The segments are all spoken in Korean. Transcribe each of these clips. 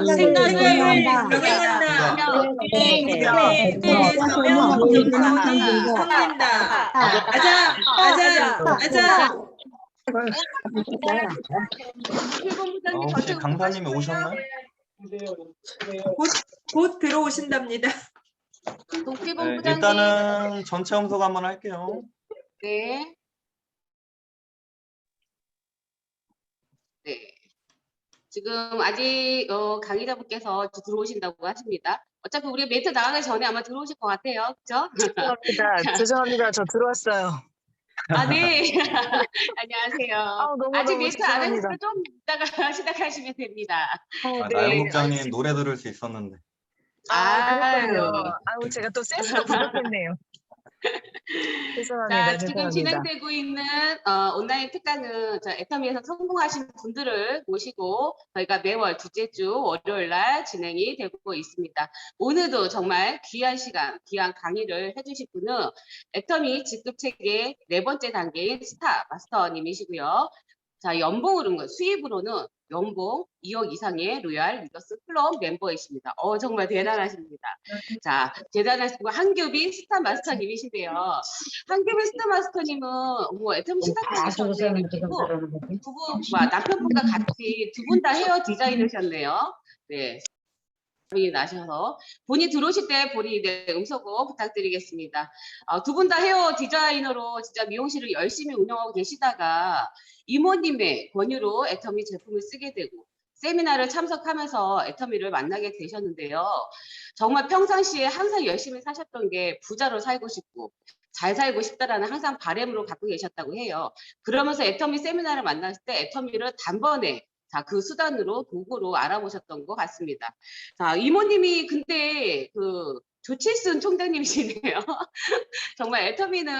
생각을 병행한다. 성낸다. 아자, 아자, 아자. 혹시 강사님이 오셨나요? 곧 들어오신답니다. 네, 일단은 전체 음소거 한번 할게요. 네. 네. 지금 아직 강의자분께서 들어오신다고 하십니다. 어차피 우리 멘트 나가기 전에 아마 들어오실 것 같아요. 그렇죠? 죄송합니다. 저 들어왔어요. 아, 네. 안녕하세요. 너무 아직 멘트 안 죄송합니다. 하셔서 좀 이따가 시작하시면 됩니다. 나영 국장님 노래 들을 수 있었는데. 그렇군요. 제가 또 센스가 부족했네요. 죄송합니다. 자, 지금 진행되고 있는 온라인 특강은 애터미에서 성공하신 분들을 모시고 저희가 매월 둘째 주 월요일 날 진행이 되고 있습니다. 오늘도 정말 귀한 시간, 귀한 강의를 해주실 분은 애터미 직급체계 4번째 단계인 스타 마스터님이시고요. 자, 연봉으로는 수입으로는 연봉 2억 이상의 로얄 리더스 클럽 멤버이십니다. 정말 대단하십니다. 자, 대단하시고 한규빈 스타 마스터님이신데요. 한규빈 스타 마스터님은 애터미 시작하셨는데 남편분과 같이 두 분 다 헤어 디자이너셨네요. 네. 나셔서 본인 들어오실 때 본인 음소거 부탁드리겠습니다. 두 분 다 헤어 디자이너로 진짜 미용실을 열심히 운영하고 계시다가 이모님의 권유로 애터미 제품을 쓰게 되고 세미나를 참석하면서 애터미를 만나게 되셨는데요. 정말 평상시에 항상 열심히 사셨던 게 부자로 살고 싶고 잘 살고 싶다라는 항상 바람으로 갖고 계셨다고 해요. 그러면서 애터미 세미나를 만났을 때 애터미를 단번에 그 수단으로 도구로 알아보셨던 것 같습니다. 자, 이모님이 근데 조칠순 총장님이시네요. 정말 애터미는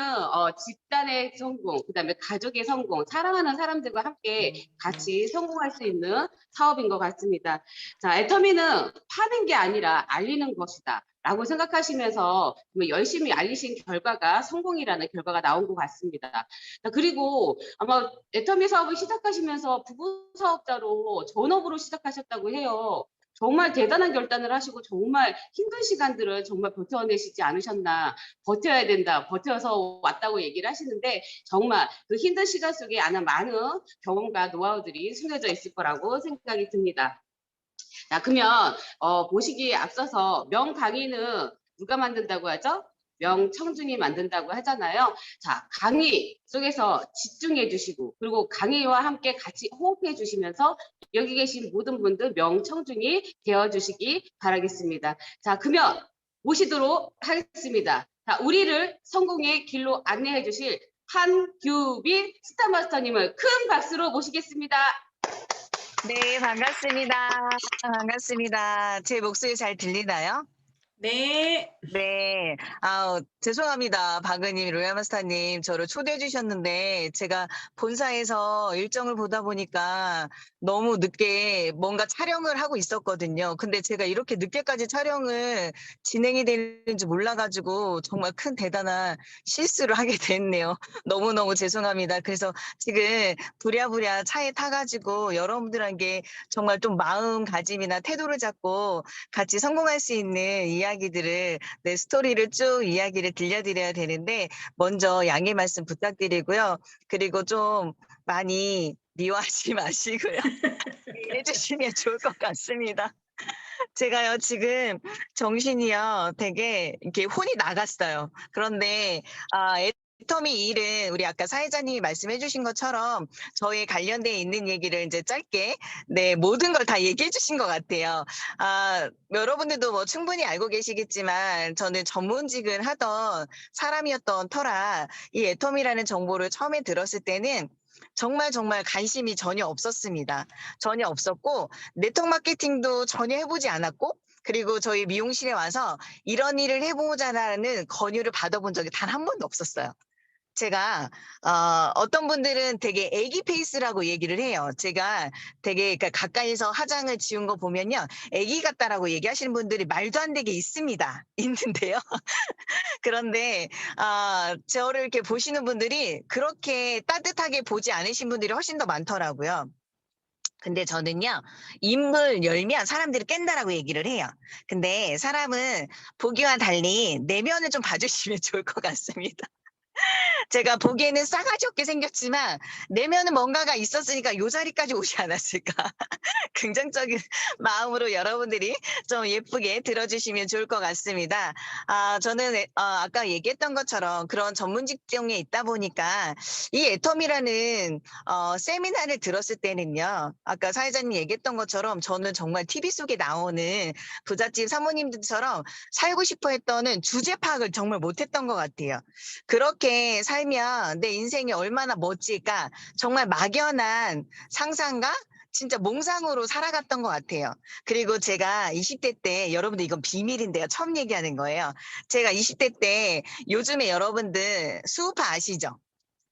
집단의 성공, 그다음에 가족의 성공, 사랑하는 사람들과 함께 같이 성공할 수 있는 사업인 것 같습니다. 자, 애터미는 파는 게 아니라 알리는 것이다. 라고 생각하시면서 열심히 알리신 결과가 성공이라는 결과가 나온 것 같습니다. 그리고 아마 애터미 사업을 시작하시면서 부부 사업자로 전업으로 시작하셨다고 해요. 정말 대단한 결단을 하시고 정말 힘든 시간들을 정말 버텨내시지 않으셨나. 버텨야 된다, 버텨서 왔다고 얘기를 하시는데 정말 그 힘든 시간 속에 아마 많은 경험과 노하우들이 숨겨져 있을 거라고 생각이 듭니다. 자, 그러면 보시기에 앞서서 명강의는 누가 만든다고 하죠? 명청중이 만든다고 하잖아요. 자, 강의 속에서 집중해 주시고 그리고 강의와 함께 같이 호흡해 주시면서 여기 계신 모든 분들 명청중이 되어 주시기 바라겠습니다. 자, 그러면 모시도록 하겠습니다. 자, 우리를 성공의 길로 안내해 주실 한규빈 스타마스터님을 큰 박수로 모시겠습니다. 네, 반갑습니다. 반갑습니다. 제 목소리 잘 들리나요? 네. 네. 죄송합니다. 박은님, 로얄마스터님, 저를 초대해 주셨는데, 제가 본사에서 일정을 보다 보니까 너무 늦게 뭔가 촬영을 하고 있었거든요. 근데 제가 이렇게 늦게까지 촬영을 진행이 되는지 몰라가지고, 정말 큰 대단한 실수를 하게 됐네요. 너무너무 죄송합니다. 그래서 지금 부랴부랴 차에 타가지고 여러분들에게 정말 좀 마음가짐이나 태도를 잡고 같이 성공할 수 있는 이야기들을 내 스토리를 쭉 이야기를 들려드려야 되는데 먼저 양해 말씀 부탁드리고요. 그리고 좀 많이 미워하지 마시고요. 해주시면 좋을 것 같습니다. 제가요 지금 정신이요 되게 이렇게 혼이 나갔어요. 그런데 애터미 일은 우리 아까 사회자님이 말씀해 주신 것처럼 저희 관련돼 있는 얘기를 이제 짧게 모든 걸 다 얘기해 주신 것 같아요. 여러분들도 충분히 알고 계시겠지만 저는 전문직을 하던 사람이었던 터라 이 애터미라는 정보를 처음에 들었을 때는 정말 관심이 전혀 없었습니다. 전혀 없었고 네트워크 마케팅도 전혀 해보지 않았고 그리고 저희 미용실에 와서 이런 일을 해보자라는 권유를 받아본 적이 단 한 번도 없었어요. 제가 어떤 분들은 되게 애기 페이스라고 얘기를 해요. 제가 되게 가까이서 화장을 지운 거 보면요. 애기 같다라고 얘기하시는 분들이 말도 안 되게 있는데요. 그런데 저를 이렇게 보시는 분들이 그렇게 따뜻하게 보지 않으신 분들이 훨씬 더 많더라고요. 근데 저는요, 입을 열면 사람들이 깬다라고 얘기를 해요. 근데 사람은 보기와 달리 내면을 좀 봐주시면 좋을 것 같습니다. 제가 보기에는 싸가지 없게 생겼지만 내면은 뭔가가 있었으니까 요 자리까지 오지 않았을까. 긍정적인 마음으로 여러분들이 좀 예쁘게 들어주시면 좋을 것 같습니다. 저는 아까 얘기했던 것처럼 그런 전문 직종에 있다 보니까 이 애텀이라는 세미나를 들었을 때는요. 아까 사회자님 얘기했던 것처럼 저는 정말 TV 속에 나오는 부잣집 사모님들처럼 살고 싶어 했던 주제 파악을 정말 못했던 것 같아요. 그렇게 살면 내 인생이 얼마나 멋질까 정말 막연한 상상과 진짜 몽상으로 살아갔던 것 같아요. 그리고 제가 20대 때, 여러분들 이건 비밀인데요. 처음 얘기하는 거예요. 제가 20대 때 요즘에 여러분들 수우파 아시죠?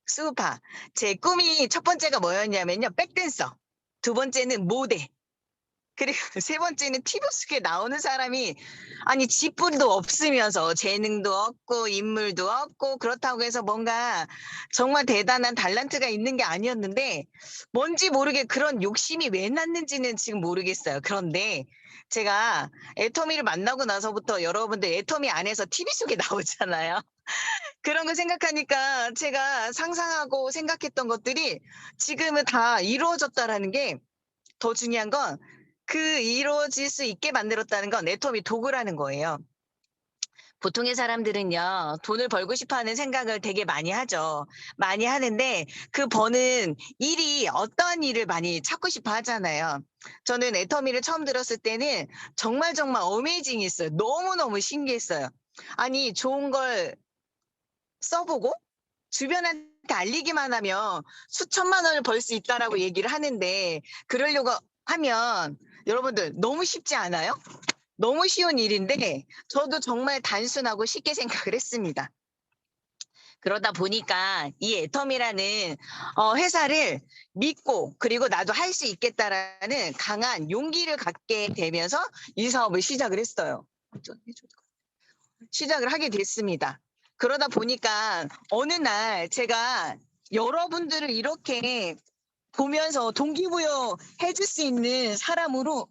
수우파. 제 꿈이 첫 번째가 뭐였냐면요. 백댄서. 두 번째는 모델. 그리고 세 번째는 TV 속에 나오는 사람이 아니 지분도 없으면서 재능도 없고 인물도 없고 그렇다고 해서 뭔가 정말 대단한 달란트가 있는 게 아니었는데 뭔지 모르게 그런 욕심이 왜 났는지는 지금 모르겠어요. 그런데 제가 애터미를 만나고 나서부터 여러분들 애터미 안에서 TV 속에 나오잖아요. 그런 거 생각하니까 제가 상상하고 생각했던 것들이 지금은 다 이루어졌다라는 게 더 중요한 건 그 이루어질 수 있게 만들었다는 건 애터미 도구라는 거예요. 보통의 사람들은요, 돈을 벌고 싶어 하는 생각을 되게 많이 하죠. 많이 하는데 그 버는 일이 어떠한 일을 많이 찾고 싶어 하잖아요. 저는 애터미를 처음 들었을 때는 정말 어메이징했어요. 너무너무 신기했어요. 아니, 좋은 걸 써보고 주변한테 알리기만 하면 수천만 원을 벌 수 있다라고 얘기를 하는데 그러려고 하면 여러분들 너무 쉽지 않아요? 너무 쉬운 일인데 저도 정말 단순하고 쉽게 생각을 했습니다. 그러다 보니까 이 애텀이라는 회사를 믿고 그리고 나도 할 수 있겠다라는 강한 용기를 갖게 되면서 이 사업을 시작을 했어요. 시작을 하게 됐습니다. 그러다 보니까 어느 날 제가 여러분들을 이렇게 보면서 동기부여 해줄 수 있는 사람으로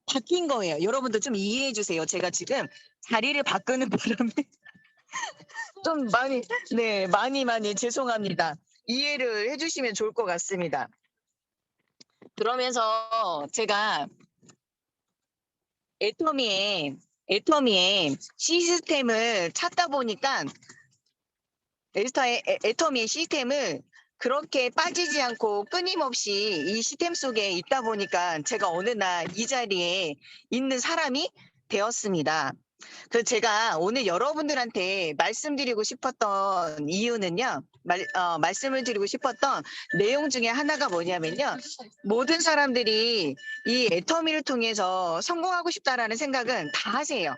바뀐 거예요. 여러분들 좀 이해해 주세요. 제가 지금 자리를 바꾸는 바람에 좀 많이 죄송합니다. 이해를 해주시면 좋을 것 같습니다. 그러면서 제가 애터미의 시스템을 찾다 보니까 애터미의 시스템을 그렇게 빠지지 않고 끊임없이 이 시스템 속에 있다 보니까 제가 어느 날 이 자리에 있는 사람이 되었습니다. 그 제가 오늘 여러분들한테 말씀드리고 싶었던 이유는요. 말씀을 드리고 싶었던 내용 중에 하나가 뭐냐면요. 모든 사람들이 이 애터미를 통해서 성공하고 싶다라는 생각은 다 하세요.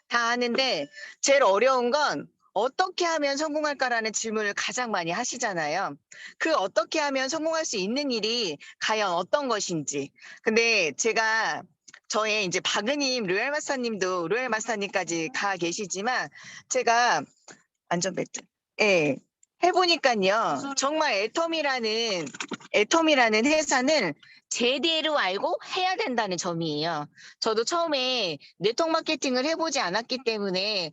다 하는데 제일 어려운 건 어떻게 하면 성공할까라는 질문을 가장 많이 하시잖아요. 그 어떻게 하면 성공할 수 있는 일이 과연 어떤 것인지. 근데 제가 저의 이제 박은임 로얄 마스터님도 로얄 마스터님까지 가 계시지만 제가 안전벨트 해보니까요. 정말 애텀이라는 회사는 제대로 알고 해야 된다는 점이에요. 저도 처음에 네트워크 마케팅을 해보지 않았기 때문에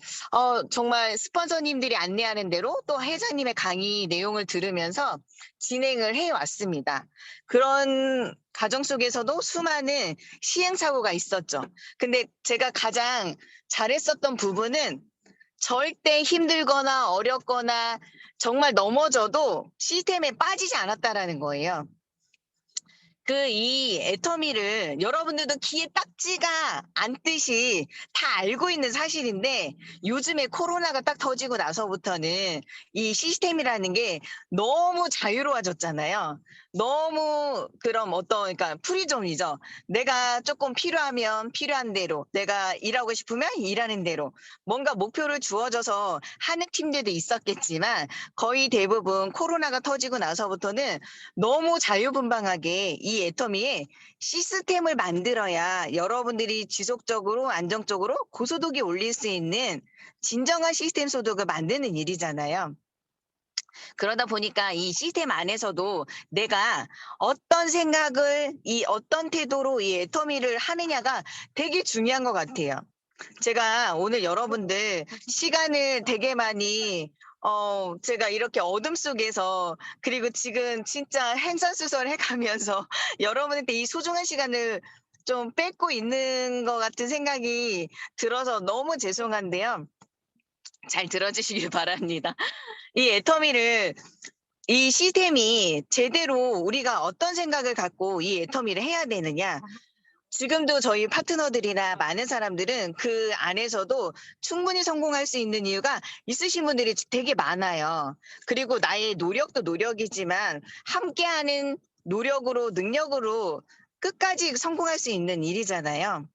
정말 스폰서님들이 안내하는 대로 또 회장님의 강의 내용을 들으면서 진행을 해왔습니다. 그런 과정 속에서도 수많은 시행착오가 있었죠. 근데 제가 가장 잘했었던 부분은 절대 힘들거나 어렵거나 정말 넘어져도 시스템에 빠지지 않았다라는 거예요. 이 애터미를 여러분들도 귀에 딱지가 않듯이 다 알고 있는 사실인데 요즘에 코로나가 딱 터지고 나서부터는 이 시스템이라는 게 너무 자유로워졌잖아요. 너무 그러니까 프리존이죠. 내가 조금 필요하면 필요한 대로, 내가 일하고 싶으면 일하는 대로 뭔가 목표를 주어져서 하는 팀들도 있었겠지만 거의 대부분 코로나가 터지고 나서부터는 너무 자유분방하게 이 애터미에 시스템을 만들어야 여러분들이 지속적으로 안정적으로 고소득이 올릴 수 있는 진정한 시스템 소득을 만드는 일이잖아요. 그러다 보니까 이 시스템 안에서도 내가 어떤 생각을, 어떤 태도로 이 애터미를 하느냐가 되게 중요한 것 같아요. 제가 오늘 여러분들 시간을 되게 많이 제가 이렇게 어둠 속에서, 그리고 지금 진짜 횡설수설 해가면서 여러분한테 이 소중한 시간을 좀 뺏고 있는 것 같은 생각이 들어서 너무 죄송한데요. 잘 들어주시길 바랍니다. 이 애터미를, 이 시스템이 제대로 우리가 어떤 생각을 갖고 이 애터미를 해야 되느냐. 지금도 저희 파트너들이나 많은 사람들은 그 안에서도 충분히 성공할 수 있는 이유가 있으신 분들이 되게 많아요. 그리고 나의 노력도 노력이지만 함께하는 노력으로, 능력으로 끝까지 성공할 수 있는 일이잖아요.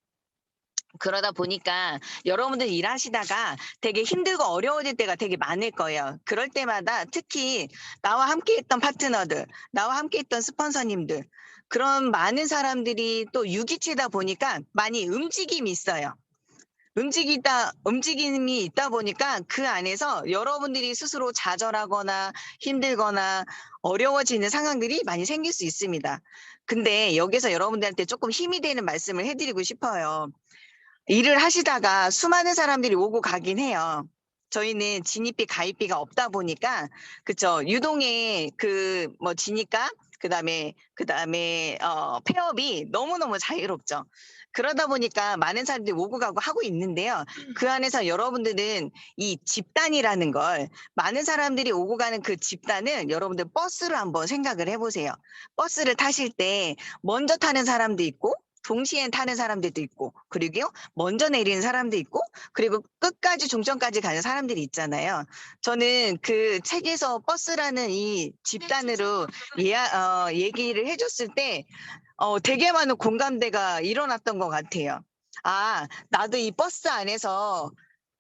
그러다 보니까 여러분들 일하시다가 되게 힘들고 어려워질 때가 되게 많을 거예요. 그럴 때마다 특히 나와 함께 했던 파트너들, 나와 함께 했던 스폰서님들, 그런 많은 사람들이 또 유기체다 보니까 많이 움직임이 있어요. 움직임이 있다 보니까 그 안에서 여러분들이 스스로 좌절하거나 힘들거나 어려워지는 상황들이 많이 생길 수 있습니다. 근데 여기서 여러분들한테 조금 힘이 되는 말씀을 해드리고 싶어요. 일을 하시다가 수많은 사람들이 오고 가긴 해요. 저희는 진입비, 가입비가 없다 보니까, 그쵸. 유동의 진입가, 그다음에 폐업이 너무너무 자유롭죠. 그러다 보니까 많은 사람들이 오고 가고 하고 있는데요. 그 안에서 여러분들은 이 집단이라는 걸, 많은 사람들이 오고 가는 그 집단을 여러분들 버스를 한번 생각을 해보세요. 버스를 타실 때 먼저 타는 사람도 있고, 동시에 타는 사람들도 있고, 그리고 먼저 내리는 사람도 있고, 그리고 끝까지 종점까지 가는 사람들이 있잖아요. 저는 그 책에서 버스라는 이 집단으로 얘기를 해줬을 때 되게 많은 공감대가 일어났던 것 같아요. 아, 나도 이 버스 안에서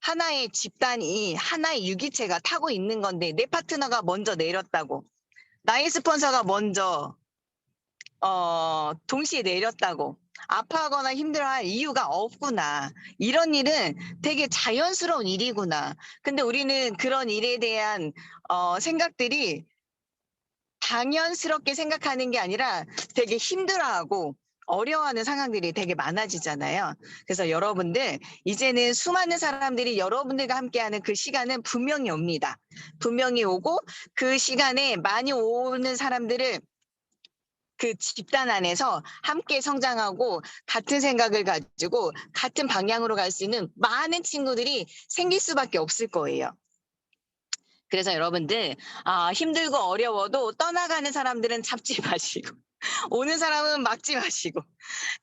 하나의 집단이, 하나의 유기체가 타고 있는 건데 내 파트너가 먼저 내렸다고, 나의 스폰서가 먼저 동시에 내렸다고 아파하거나 힘들어할 이유가 없구나. 이런 일은 되게 자연스러운 일이구나. 근데 우리는 그런 일에 대한 생각들이 당연스럽게 생각하는 게 아니라 되게 힘들어하고 어려워하는 상황들이 되게 많아지잖아요. 그래서 여러분들, 이제는 수많은 사람들이 여러분들과 함께하는 그 시간은 분명히 옵니다. 분명히 오고, 그 시간에 많이 오는 사람들을 그 집단 안에서 함께 성장하고 같은 생각을 가지고 같은 방향으로 갈 수 있는 많은 친구들이 생길 수밖에 없을 거예요. 그래서 여러분들, 힘들고 어려워도 떠나가는 사람들은 잡지 마시고 오는 사람은 막지 마시고,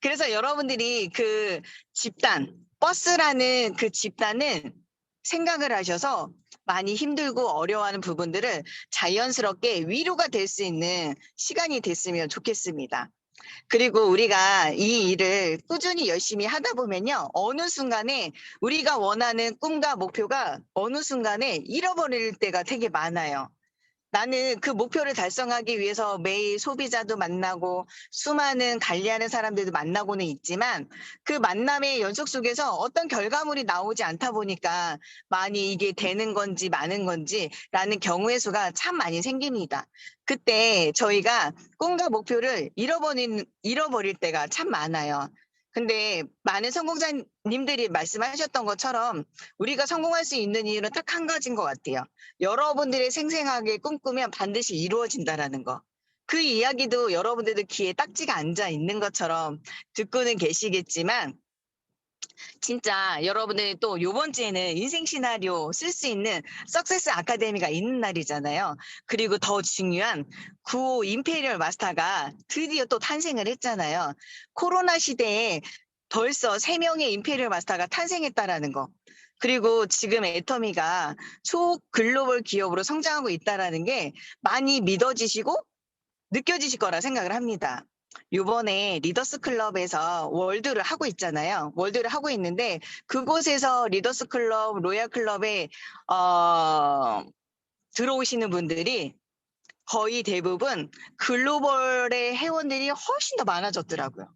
그래서 여러분들이 그 집단, 버스라는 그 집단은 생각을 하셔서 많이 힘들고 어려워하는 부분들을 자연스럽게 위로가 될 수 있는 시간이 됐으면 좋겠습니다. 그리고 우리가 이 일을 꾸준히 열심히 하다 보면요, 어느 순간에 우리가 원하는 꿈과 목표가 어느 순간에 잃어버릴 때가 되게 많아요. 나는 그 목표를 달성하기 위해서 매일 소비자도 만나고 수많은 관리하는 사람들도 만나고는 있지만, 그 만남의 연속 속에서 어떤 결과물이 나오지 않다 보니까 많이 이게 되는 건지 마는 건지 라는 경우의 수가 참 많이 생깁니다. 그때 저희가 꿈과 목표를 잃어버릴 때가 참 많아요. 근데 많은 성공자님들이 말씀하셨던 것처럼 우리가 성공할 수 있는 이유는 딱 한 가지인 것 같아요. 여러분들이 생생하게 꿈꾸면 반드시 이루어진다라는 거. 그 이야기도 여러분들도 귀에 딱지가 앉아 있는 것처럼 듣고는 계시겠지만, 진짜 여러분들이 또 요번 주에는 인생 시나리오 쓸 수 있는 석세스 아카데미가 있는 날이잖아요. 그리고 더 중요한 9호 임페리얼 마스터가 드디어 또 탄생을 했잖아요. 코로나 시대에 벌써 3명의 임페리얼 마스터가 탄생했다라는 거. 그리고 지금 애터미가 초글로벌 기업으로 성장하고 있다라는 게 많이 믿어지시고 느껴지실 거라 생각을 합니다. 이번에 리더스 클럽에서 월드를 하고 있잖아요. 월드를 하고 있는데, 그곳에서 리더스 클럽, 로얄 클럽에 들어오시는 분들이 거의 대부분 글로벌의 회원들이 훨씬 더 많아졌더라고요.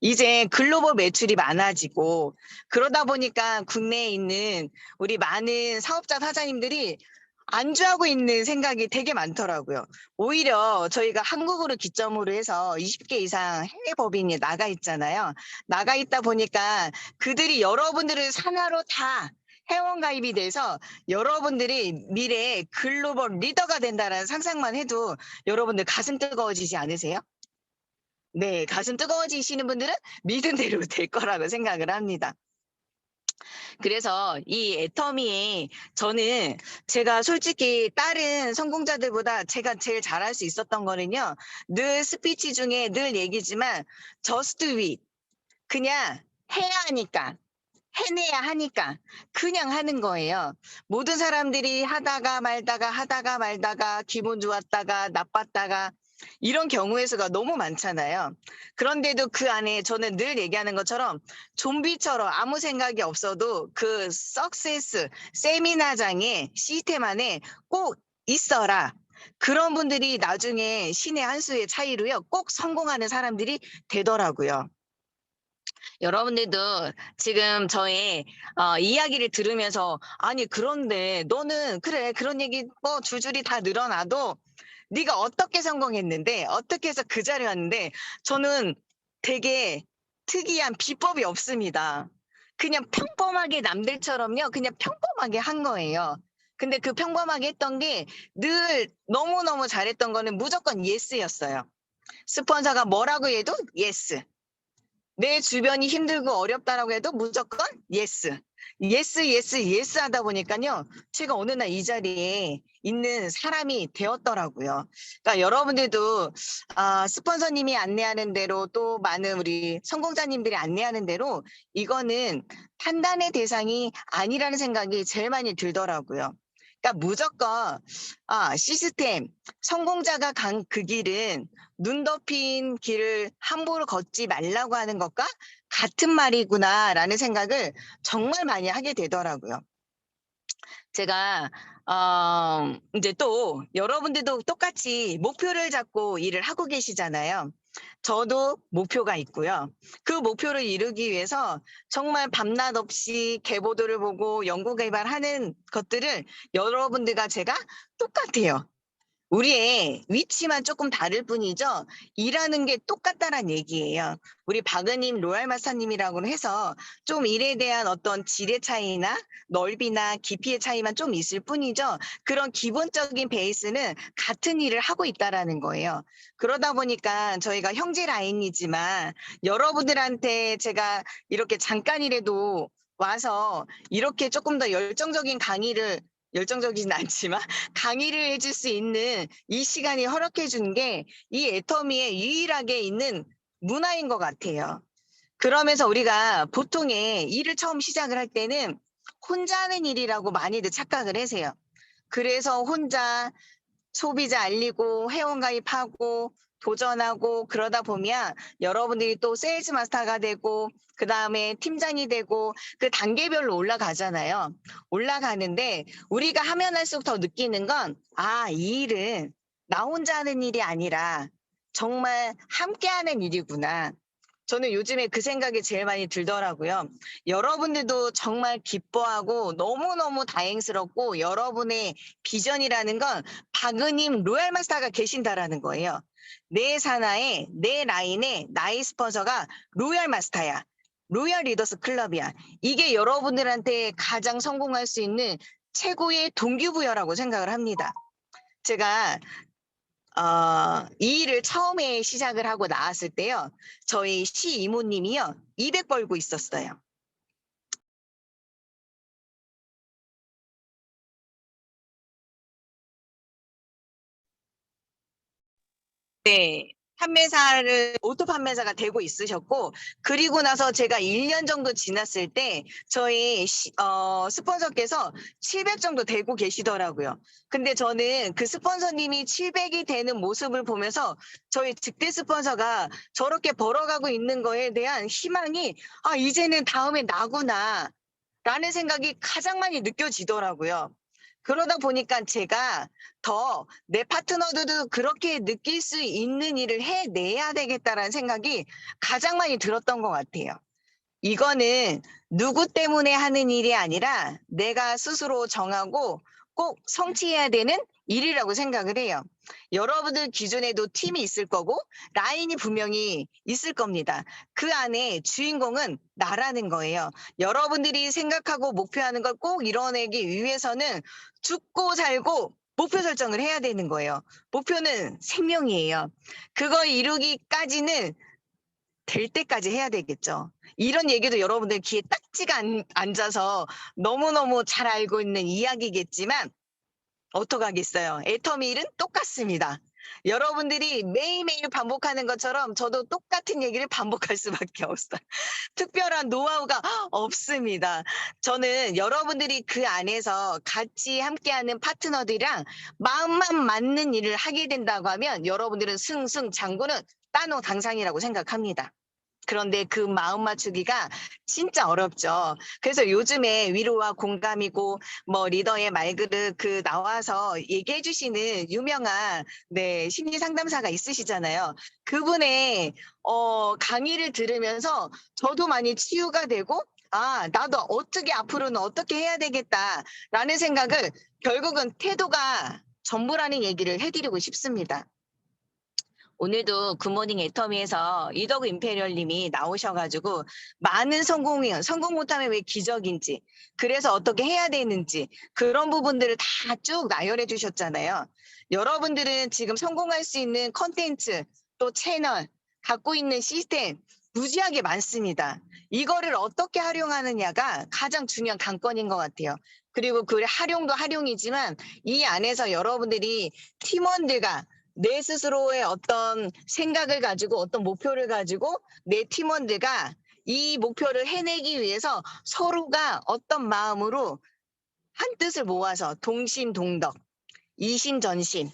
이제 글로벌 매출이 많아지고, 그러다 보니까 국내에 있는 우리 많은 사업자 사장님들이 안주하고 있는 생각이 되게 많더라고요. 오히려 저희가 한국으로 기점으로 해서 20개 이상 해외 법인이 나가 있잖아요. 나가 있다 보니까 그들이 여러분들을 산하로 다 회원 가입이 돼서 여러분들이 미래에 글로벌 리더가 된다는 상상만 해도 여러분들 가슴 뜨거워지지 않으세요? 네, 가슴 뜨거워지시는 분들은 믿은 대로 될 거라고 생각을 합니다. 그래서 이 애터미에 저는 제가 솔직히 다른 성공자들보다 제가 제일 잘할 수 있었던 거는요. 늘 스피치 중에 늘 얘기지만 just do it. 그냥 해야 하니까. 해내야 하니까 그냥 하는 거예요. 모든 사람들이 하다가 말다가 기분 좋았다가 나빴다가 이런 경우의 수가 너무 많잖아요. 그런데도 그 안에 저는 늘 얘기하는 것처럼 좀비처럼 아무 생각이 없어도 그 석세스 세미나장의 시스템 안에 꼭 있어라. 그런 분들이 나중에 신의 한 수의 차이로요. 꼭 성공하는 사람들이 되더라고요. 여러분들도 지금 저의 이야기를 들으면서 아니 그런데 너는 그래 그런 얘기 뭐 줄줄이 다 늘어나도 네가 어떻게 성공했는데 어떻게 해서 그 자리에 왔는데 저는 되게 특이한 비법이 없습니다. 그냥 평범하게 남들처럼요. 그냥 평범하게 한 거예요. 근데 그 평범하게 했던 게 늘 너무너무 잘했던 거는 무조건 예스였어요. 스폰서가 뭐라고 해도 예스. 내 주변이 힘들고 어렵다라고 해도 무조건 예스. 예스 하다 보니까요. 제가 어느 날 이 자리에 있는 사람이 되었더라고요. 그러니까 여러분들도 스폰서님이 안내하는 대로 또 많은 우리 성공자님들이 안내하는 대로 이거는 판단의 대상이 아니라는 생각이 제일 많이 들더라고요. 그러니까 무조건 시스템, 성공자가 간 그 길은 눈 덮인 길을 함부로 걷지 말라고 하는 것과 같은 말이구나라는 생각을 정말 많이 하게 되더라고요. 제가 이제 또 여러분들도 똑같이 목표를 잡고 일을 하고 계시잖아요. 저도 목표가 있고요. 그 목표를 이루기 위해서 정말 밤낮 없이 계보도를 보고 연구 개발하는 것들을 여러분들과 제가 똑같아요. 우리의 위치만 조금 다를 뿐이죠. 일하는 게 똑같다란 얘기예요. 우리 박은님 로얄마스터님이라고 해서 좀 일에 대한 어떤 질의 차이나 넓이나 깊이의 차이만 좀 있을 뿐이죠. 그런 기본적인 베이스는 같은 일을 하고 있다라는 거예요. 그러다 보니까 저희가 형제 라인이지만 여러분들한테 제가 이렇게 잠깐이라도 와서 이렇게 조금 더 열정적인 강의를 열정적이진 않지만 강의를 해줄 수 있는 이 시간이 허락해 준 게 이 애터미에 유일하게 있는 문화인 것 같아요. 그러면서 우리가 보통의 일을 처음 시작을 할 때는 혼자 하는 일이라고 많이들 착각을 하세요. 그래서 혼자 소비자 알리고 회원 가입하고 도전하고 그러다 보면 여러분들이 또 세일즈 마스터가 되고 그 다음에 팀장이 되고 그 단계별로 올라가잖아요. 올라가는데 우리가 하면 할수록 더 느끼는 건 이 일은 나 혼자 하는 일이 아니라 정말 함께하는 일이구나. 저는 요즘에 그 생각이 제일 많이 들더라고요. 여러분들도 정말 기뻐하고 너무너무 다행스럽고 여러분의 비전이라는 건 박은임 로얄마스터가 계신다라는 거예요. 내 산하에 내 라인에 나의 스폰서가 로얄마스터야. 로얄 리더스 클럽이야. 이게 여러분들한테 가장 성공할 수 있는 최고의 동기부여라고 생각을 합니다. 제가 이 일을 처음에 시작을 하고 나왔을 때요. 저희 시 이모님이요. 200 벌고 있었어요. 네. 오토 판매사가 되고 있으셨고, 그리고 나서 제가 1년 정도 지났을 때 저희 스폰서께서 700 정도 되고 계시더라고요. 근데 저는 그 스폰서님이 700이 되는 모습을 보면서 저희 직대 스폰서가 저렇게 벌어가고 있는 거에 대한 희망이 이제는 다음에 나구나 라는 생각이 가장 많이 느껴지더라고요. 그러다 보니까 제가 더 내 파트너들도 그렇게 느낄 수 있는 일을 해내야 되겠다라는 생각이 가장 많이 들었던 것 같아요. 이거는 누구 때문에 하는 일이 아니라 내가 스스로 정하고 꼭 성취해야 되는 일이라고 생각을 해요. 여러분들 기준에도 팀이 있을 거고 라인이 분명히 있을 겁니다. 그 안에 주인공은 나라는 거예요. 여러분들이 생각하고 목표하는 걸 꼭 이뤄내기 위해서는 죽고 살고 목표 설정을 해야 되는 거예요. 목표는 생명이에요. 그거 이루기까지는 될 때까지 해야 되겠죠. 이런 얘기도 여러분들 귀에 딱지가 앉아서 너무너무 잘 알고 있는 이야기겠지만 어떡하겠어요. 애터미 일은 똑같습니다. 여러분들이 매일매일 반복하는 것처럼 저도 똑같은 얘기를 반복할 수밖에 없어요. 특별한 노하우가 없습니다. 저는 여러분들이 그 안에서 같이 함께하는 파트너들이랑 마음만 맞는 일을 하게 된다고 하면 여러분들은 승승장구는 따노당상이라고 생각합니다. 그런데 그 마음 맞추기가 진짜 어렵죠. 그래서 요즘에 위로와 공감이고 뭐 리더의 말그릇 그 나와서 얘기해 주시는 유명한 심리 상담사가 있으시잖아요. 그분의 강의를 들으면서 저도 많이 치유가 되고 나도 어떻게 앞으로는 어떻게 해야 되겠다라는 생각을 결국은 태도가 전부라는 얘기를 해드리고 싶습니다. 오늘도 굿모닝 애터미에서 이더그 임페리얼님이 나오셔가지고 많은 성공 못하면 왜 기적인지, 그래서 어떻게 해야 되는지 그런 부분들을 다 쭉 나열해 주셨잖아요. 여러분들은 지금 성공할 수 있는 컨텐츠 또 채널 갖고 있는 시스템 무지하게 많습니다. 이거를 어떻게 활용하느냐가 가장 중요한 관건인 것 같아요. 그리고 그 활용도 활용이지만 이 안에서 여러분들이 팀원들과 내 스스로의 어떤 생각을 가지고 어떤 목표를 가지고 내 팀원들과 이 목표를 해내기 위해서 서로가 어떤 마음으로 한 뜻을 모아서 동심동덕, 이심전심,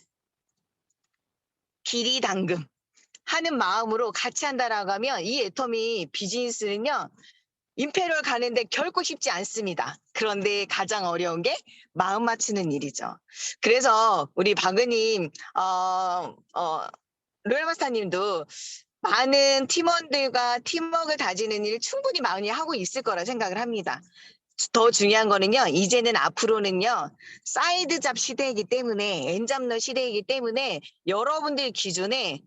기리당금 하는 마음으로 같이 한다라고 하면 이 애터미 비즈니스는요. 임페리얼 가는데 결코 쉽지 않습니다. 그런데 가장 어려운 게 마음 맞추는 일이죠. 그래서 우리 박은님, 로얄마스터님도 많은 팀원들과 팀워크를 다지는 일 충분히 많이 하고 있을 거라 생각을 합니다. 더 중요한 거는요, 이제는 앞으로는요, 사이드 잡 시대이기 때문에, 엔잡러 시대이기 때문에 여러분들 기준에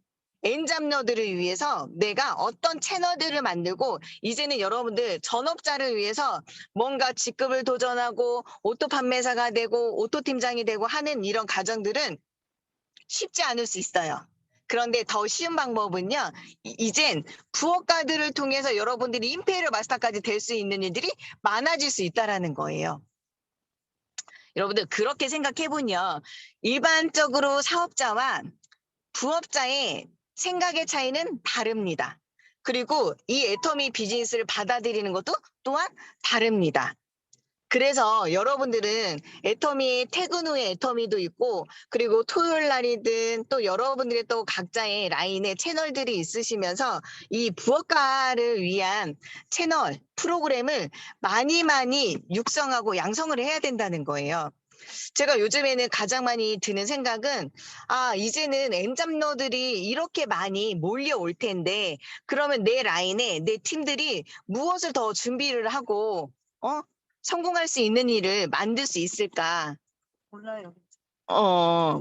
엔잡러들을 위해서 내가 어떤 채널들을 만들고 이제는 여러분들 전업자를 위해서 뭔가 직급을 도전하고 오토 판매사가 되고 오토 팀장이 되고 하는 이런 과정들은 쉽지 않을 수 있어요. 그런데 더 쉬운 방법은요. 이젠 부업가들을 통해서 여러분들이 임페리얼 마스터까지 될 수 있는 일들이 많아질 수 있다는 거예요. 여러분들 그렇게 생각해보면 일반적으로 사업자와 부업자의 생각의 차이는 다릅니다. 그리고 이 애터미 비즈니스를 받아들이는 것도 또한 다릅니다. 그래서 여러분들은 애터미 퇴근 후에 애터미도 있고 그리고 토요일 날이든 또 여러분들의 또 각자의 라인의 채널들이 있으시면서 이 부업가를 위한 채널 프로그램을 많이 육성하고 양성을 해야 된다는 거예요. 제가 요즘에는 가장 많이 드는 생각은 이제는 엔잡러들이 이렇게 많이 몰려올 텐데 그러면 내 라인에 내 팀들이 무엇을 더 준비를 하고 성공할 수 있는 일을 만들 수 있을까? 몰라요.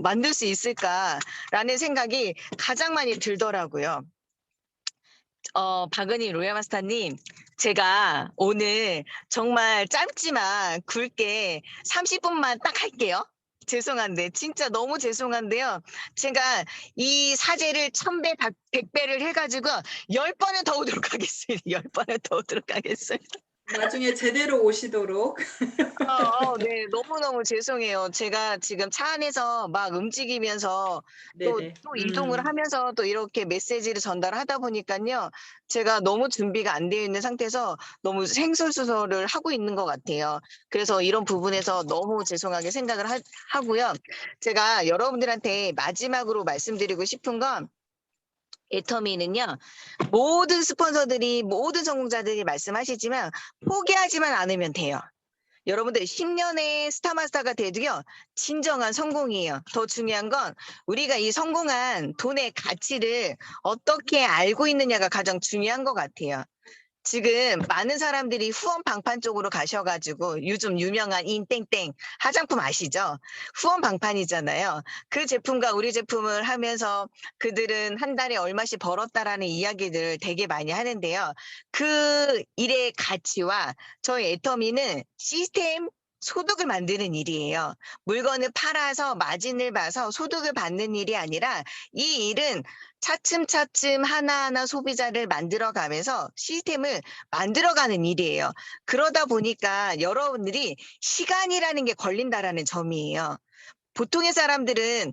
만들 수 있을까라는 생각이 가장 많이 들더라고요. 박은희 로얄마스터님, 제가 오늘 정말 짧지만 굵게 30분만 딱 할게요. 죄송한데, 진짜 너무 죄송한데요. 제가 이 사제를 1000배, 100배를 해가지고 10번은 더 오도록 하겠습니다. 10번은 더 오도록 하겠습니다. 나중에 제대로 오시도록. 네, 너무너무 죄송해요. 제가 지금 차 안에서 막 움직이면서 네네. 또 이동을 하면서 또 이렇게 메시지를 전달하다 보니까요. 제가 너무 준비가 안 되어 있는 상태에서 너무 횡설수설을 하고 있는 것 같아요. 그래서 이런 부분에서 너무 죄송하게 생각을 하고요. 제가 여러분들한테 마지막으로 말씀드리고 싶은 건 애터미는요. 모든 스폰서들이 모든 성공자들이 말씀하시지만 포기하지만 않으면 돼요. 여러분들 10년의 스타마스터가 돼도요. 진정한 성공이에요. 더 중요한 건 우리가 이 성공한 돈의 가치를 어떻게 알고 있느냐가 가장 중요한 것 같아요. 지금 많은 사람들이 후원 방판 쪽으로 가셔가지고 요즘 유명한 인땡땡 화장품 아시죠? 후원 방판이잖아요. 그 제품과 우리 제품을 하면서 그들은 한 달에 얼마씩 벌었다라는 이야기들 되게 많이 하는데요. 그 일의 가치와 저희 애터미는 시스템 소득을 만드는 일이에요. 물건을 팔아서 마진을 봐서 소득을 받는 일이 아니라 이 일은 차츰차츰 하나하나 소비자를 만들어가면서 시스템을 만들어가는 일이에요. 그러다 보니까 여러분들이 시간이라는 게 걸린다라는 점이에요. 보통의 사람들은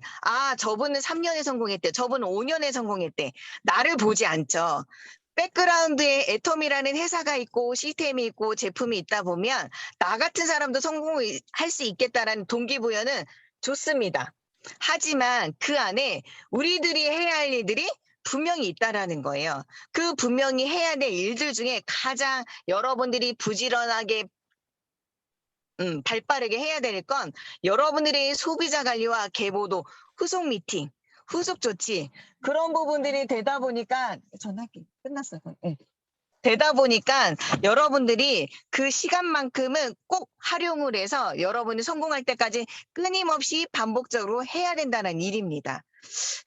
저분은 3년에 성공했대. 저분은 5년에 성공했대. 나를 보지 않죠. 백그라운드에 애텀이라는 회사가 있고 시스템이 있고 제품이 있다 보면 나 같은 사람도 성공을 할 수 있겠다라는 동기부여는 좋습니다. 하지만 그 안에 우리들이 해야 할 일들이 분명히 있다라는 거예요. 그 분명히 해야 될 일들 중에 가장 여러분들이 부지런하게 발빠르게 해야 될 건 여러분들의 소비자 관리와 계보도 후속 미팅, 후속 조치 그런 부분들이 되다 보니까 전화기 끝났어요. 네. 되다 보니까 여러분들이 그 시간만큼은 꼭 활용을 해서 여러분이 성공할 때까지 끊임없이 반복적으로 해야 된다는 일입니다.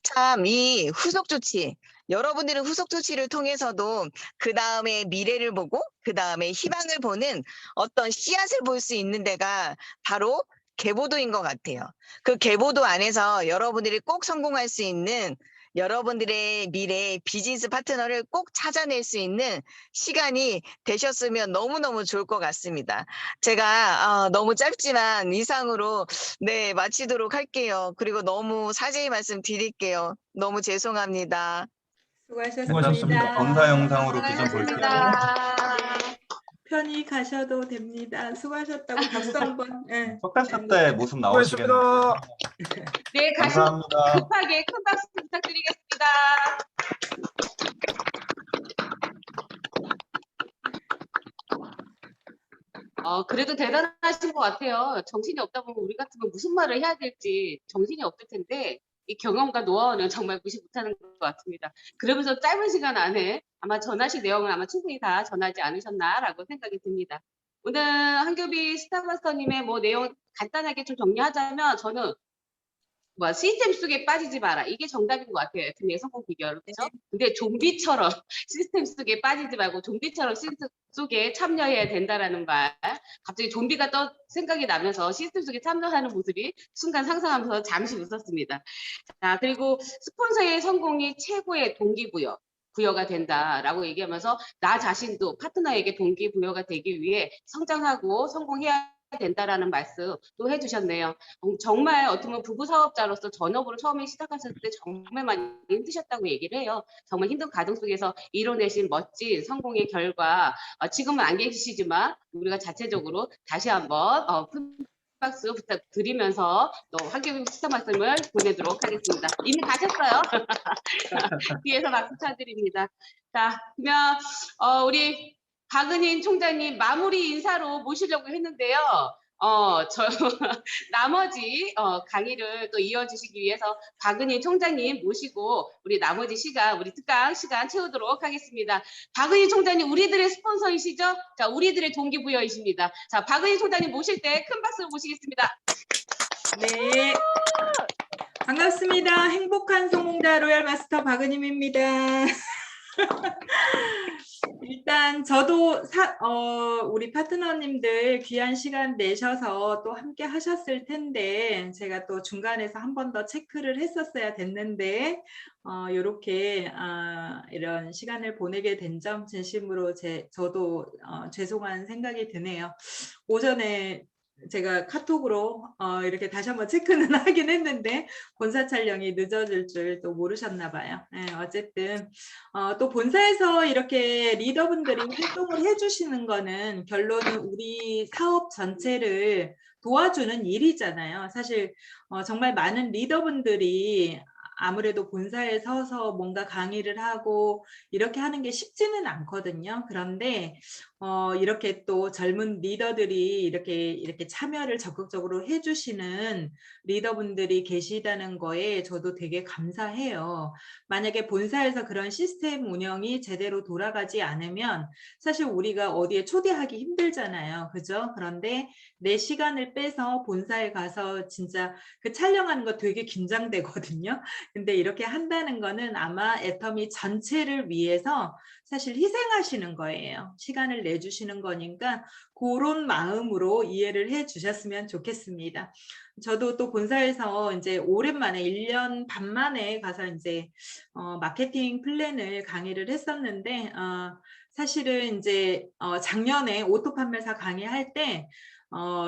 참 이 후속 조치 여러분들은 후속 조치를 통해서도 그 다음에 미래를 보고 그 다음에 희망을 보는 어떤 씨앗을 볼 수 있는 데가 바로 계보도인 것 같아요. 그 계보도 안에서 여러분들이 꼭 성공할 수 있는 여러분들의 미래 비즈니스 파트너를 꼭 찾아낼 수 있는 시간이 되셨으면 너무너무 좋을 것 같습니다. 제가 너무 짧지만 이상으로 네 마치도록 할게요. 그리고 너무 사죄의 말씀 드릴게요. 너무 죄송합니다. 수고하셨습니다. 본사 영상으로 기존 볼게요. 고맙습니다. 편히 가셔도 됩니다. 수고하셨다고 박수 한번. 네. 석달사 때 모습 나오시겠네요. 수고하셨습니다. 네, 가시 감사합니다. 급하게 큰 박수 부탁드리겠습니다. 그래도 대단하신 것 같아요. 정신이 없다 보면 우리 같으면 무슨 말을 해야 될지 정신이 없을 텐데 이 경험과 노하우는 정말 무시 못하는 것 같습니다. 그러면서 짧은 시간 안에 아마 전하실 내용을 아마 충분히 다 전하지 않으셨나라고 생각이 듭니다. 오늘 한교비 스타마스터님의 내용 간단하게 좀 정리하자면 저는 시스템 속에 빠지지 마라. 이게 정답인 것 같아요. FM의 성공 비결. 그렇죠? 근데 좀비처럼 시스템 속에 빠지지 말고 좀비처럼 시스템 속에 참여해야 된다라는 말. 갑자기 좀비가 생각이 나면서 시스템 속에 참여하는 모습이 순간 상상하면서 잠시 웃었습니다. 자, 그리고 스폰서의 성공이 최고의 동기부여가 된다라고 얘기하면서 나 자신도 파트너에게 동기부여가 되기 위해 성장하고 성공해야 된다라는 말씀 또 해주셨네요. 정말 어떻게 보면 부부 사업자로서 전업으로 처음에 시작하셨을 때 정말 많이 힘드셨다고 얘기를 해요. 정말 힘든 과정 속에서 이뤄내신 멋진 성공의 결과 지금은 안 계시지만 우리가 자체적으로 다시 한번 큰 박수 부탁드리면서 또 한교비 스타 말씀을 보내도록 하겠습니다. 이미 가셨어요. 뒤에서 박수 쳐드립니다. 자, 그러면 우리 박은인 총장님 마무리 인사로 모시려고 했는데요. 나머지 강의를 또 이어주시기 위해서 박은인 총장님 모시고 우리 나머지 시간, 우리 특강 시간 채우도록 하겠습니다. 박은인 총장님 우리들의 스폰서이시죠? 자, 우리들의 동기부여이십니다. 자, 박은인 총장님 모실 때 큰 박수로 모시겠습니다. 네. 반갑습니다. 행복한 성공자 로얄 마스터 박은임입니다. 일단 저도 우리 파트너님들 귀한 시간 내셔서 또 함께 하셨을 텐데 제가 또 중간에서 한 번 더 체크를 했었어야 됐는데 이렇게 이런 시간을 보내게 된 점 진심으로 저도 죄송한 생각이 드네요. 오전에 제가 카톡으로 이렇게 다시 한번 체크는 하긴 했는데 본사 촬영이 늦어질 줄 또 모르셨나 봐요. 네, 어쨌든 또 본사에서 이렇게 리더분들이 활동을 해주시는 거는 결론은 우리 사업 전체를 도와주는 일이잖아요. 사실 정말 많은 리더분들이 아무래도 본사에 서서 뭔가 강의를 하고 이렇게 하는 게 쉽지는 않거든요. 그런데 이렇게 또 젊은 리더들이 이렇게 참여를 적극적으로 해주시는 리더분들이 계시다는 거에 저도 되게 감사해요. 만약에 본사에서 그런 시스템 운영이 제대로 돌아가지 않으면 사실 우리가 어디에 초대하기 힘들잖아요. 그죠? 그런데 내 시간을 빼서 본사에 가서 진짜 그 촬영하는 거 되게 긴장되거든요. 근데 이렇게 한다는 거는 아마 애터미 전체를 위해서 사실 희생하시는 거예요. 시간을 내주시는 거니까 그런 마음으로 이해를 해 주셨으면 좋겠습니다. 저도 또 본사에서 이제 오랜만에 1년 반 만에 가서 이제 마케팅 플랜을 강의를 했었는데 사실은 이제 작년에 오토 판매사 강의할 때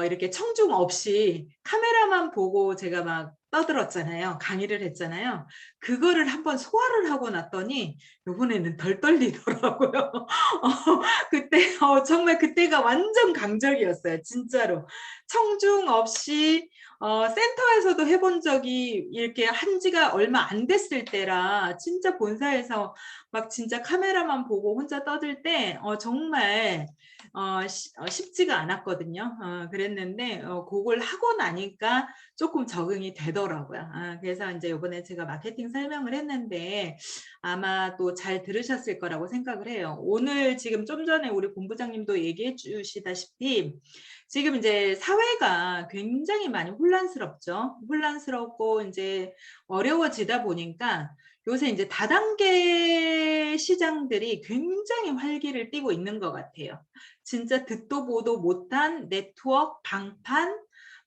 이렇게 청중 없이 카메라만 보고 제가 막 떠들었잖아요. 강의를 했잖아요. 그거를 한번 소화를 하고 났더니 이번에는 덜 떨리더라고요. 그때 정말 그때가 완전 강적이었어요. 진짜로. 청중 없이 센터에서도 해본 적이 이렇게 한 지가 얼마 안 됐을 때라 진짜 본사에서 막 진짜 카메라만 보고 혼자 떠들 때 정말 쉽지가 않았거든요. 그랬는데 그걸 하고 나니까 조금 적응이 되더라고요. 그래서 이제 이번에 제가 마케팅 설명을 했는데 아마 또 잘 들으셨을 거라고 생각을 해요. 오늘 지금 좀 전에 우리 본부장님도 얘기해 주시다시피 지금 이제 사회가 굉장히 많이 혼란스럽죠. 혼란스럽고 이제 어려워지다 보니까 요새 이제 다단계 시장들이 굉장히 활기를 띠고 있는 것 같아요. 진짜 듣도 보도 못한 네트워크 방판,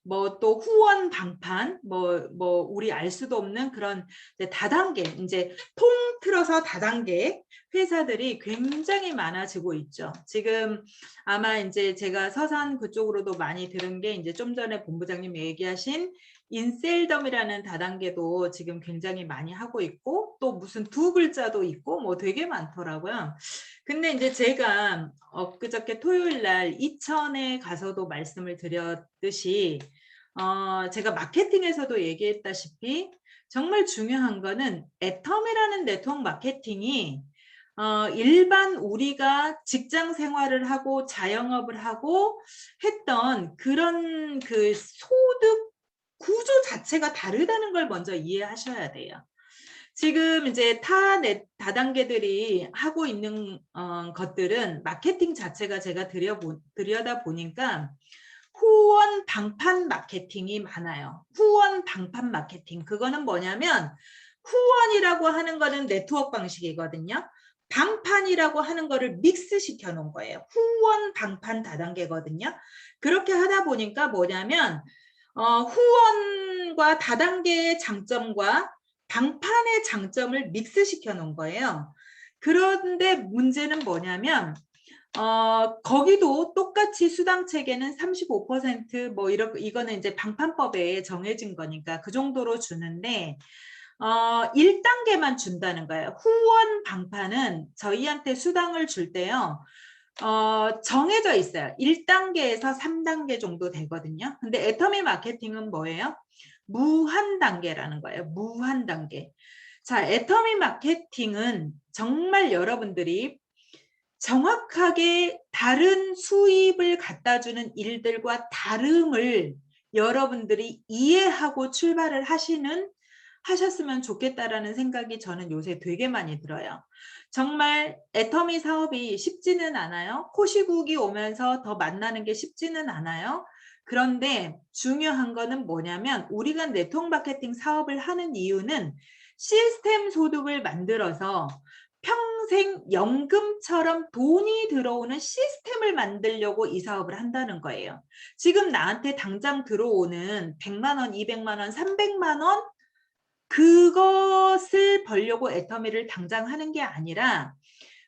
뭐 또 후원 방판, 뭐 우리 알 수도 없는 그런 다단계, 이제 통틀어서 다단계 회사들이 굉장히 많아지고 있죠. 지금 아마 이제 제가 서산 그쪽으로도 많이 들은 게 이제 좀 전에 본부장님 얘기하신 인셀덤이라는 다단계도 지금 굉장히 많이 하고 있고 또 무슨 두 글자도 있고 뭐 되게 많더라고요. 근데 이제 제가 엊그저께 토요일 날 이천에 가서도 말씀을 드렸듯이 제가 마케팅에서도 얘기했다시피 정말 중요한 거는 애텀이라는 네트워크 마케팅이 일반 우리가 직장 생활을 하고 자영업을 하고 했던 그런 그 소득 구조 자체가 다르다는 걸 먼저 이해하셔야 돼요. 지금 이제 다단계들이 하고 있는 것들은 마케팅 자체가 제가 들여다 보니까 후원 방판 마케팅이 많아요. 후원 방판 마케팅. 그거는 뭐냐면 후원이라고 하는 거는 네트워크 방식이거든요. 방판이라고 하는 거를 믹스 시켜 놓은 거예요. 후원 방판 다단계거든요. 그렇게 하다 보니까 뭐냐면 후원과 다단계의 장점과 방판의 장점을 믹스 시켜 놓은 거예요. 그런데 문제는 뭐냐면 거기도 똑같이 수당 체계는 35% 이거는 이제 방판법에 정해진 거니까 그 정도로 주는데 1단계만 준다는 거예요. 후원 방판은 저희한테 수당을 줄 때요. 정해져 있어요. 1단계에서 3단계 정도 되거든요. 근데 애터미 마케팅은 뭐예요? 무한 단계라는 거예요. 무한 단계. 자, 애터미 마케팅은 정말 여러분들이 정확하게 다른 수입을 갖다 주는 일들과 다름을 여러분들이 이해하고 출발을 하셨으면 좋겠다라는 생각이 저는 요새 되게 많이 들어요. 정말 애터미 사업이 쉽지는 않아요. 코시국이 오면서 더 만나는 게 쉽지는 않아요. 그런데 중요한 거는 뭐냐면 우리가 네트워크 마케팅 사업을 하는 이유는 시스템 소득을 만들어서 평생 연금처럼 돈이 들어오는 시스템을 만들려고 이 사업을 한다는 거예요. 지금 나한테 당장 들어오는 100만 원, 200만 원, 300만 원 그것을 벌려고 애터미를 당장 하는 게 아니라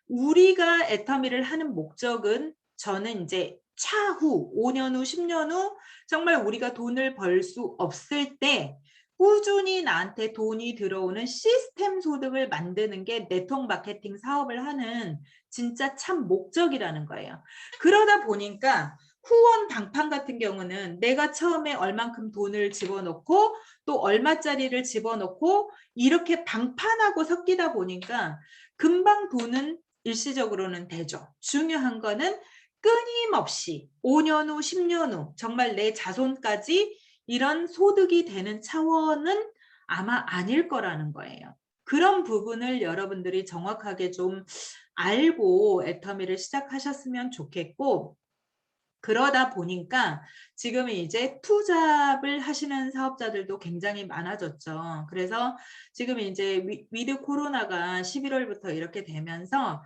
우리가 애터미를 하는 목적은 저는 이제 차후 5년 후 10년 후 정말 우리가 돈을 벌 수 없을 때 꾸준히 나한테 돈이 들어오는 시스템 소득을 만드는 게 네트워크 마케팅 사업을 하는 진짜 참 목적이라는 거예요. 그러다 보니까 후원 방판 같은 경우는 내가 처음에 얼만큼 돈을 집어넣고 또 얼마짜리를 집어넣고 이렇게 방판하고 섞이다 보니까 금방 돈은 일시적으로는 되죠. 중요한 거는 끊임없이 5년 후, 10년 후 정말 내 자손까지 이런 소득이 되는 차원은 아마 아닐 거라는 거예요. 그런 부분을 여러분들이 정확하게 좀 알고 애터미를 시작하셨으면 좋겠고, 그러다 보니까 지금 이제 투잡을 하시는 사업자들도 굉장히 많아졌죠. 그래서 지금 이제 위드 코로나가 11월부터 이렇게 되면서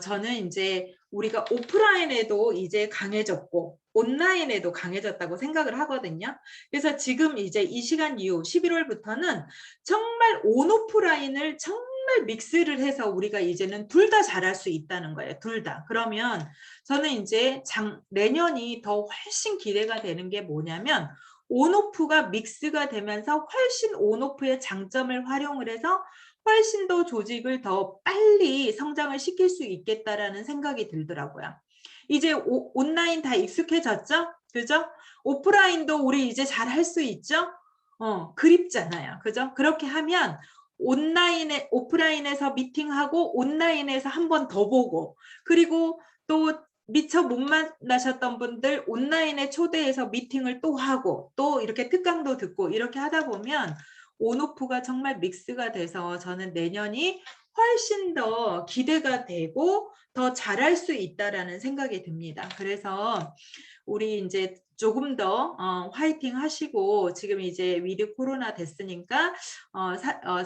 저는 이제 우리가 오프라인에도 이제 강해졌고 온라인에도 강해졌다고 생각을 하거든요. 그래서 지금 이제 이 시간 이후 11월부터는 정말 온오프라인을 정말 믹스를 해서 우리가 이제는 둘 다 잘할 수 있다는 거예요. 둘 다. 그러면 저는 이제 내년이 더 훨씬 기대가 되는 게 뭐냐면 온오프가 믹스가 되면서 훨씬 온오프의 장점을 활용을 해서 훨씬 더 조직을 더 빨리 성장을 시킬 수 있겠다라는 생각이 들더라고요. 이제 온라인 다 익숙해졌죠? 그죠? 오프라인도 우리 이제 잘 할 수 있죠? 그립잖아요. 그죠? 그렇게 하면 오프라인에서 미팅하고 온라인에서 한 번 더 보고, 그리고 또 미처 못 만나셨던 분들 온라인에 초대해서 미팅을 또 하고 또 이렇게 특강도 듣고 이렇게 하다 보면 온오프가 정말 믹스가 돼서 저는 내년이 훨씬 더 기대가 되고 더 잘할 수 있다라는 생각이 듭니다. 그래서 우리 이제 조금 더 화이팅 하시고, 지금 이제 위드 코로나 됐으니까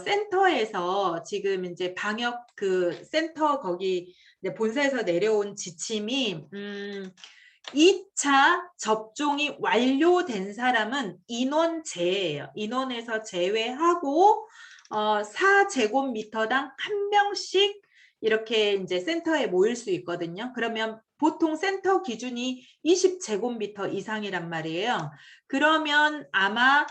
센터에서 지금 이제 방역 그 센터 거기 본사에서 내려온 지침이 2차 접종이 완료된 사람은 인원 제외예요. 인원에서 제외하고 4제곱미터당 한 명씩 이렇게 이제 센터에 모일 수 있거든요. 그러면 보통 센터 기준이 20제곱미터 이상이란 말이에요. 그러면 아마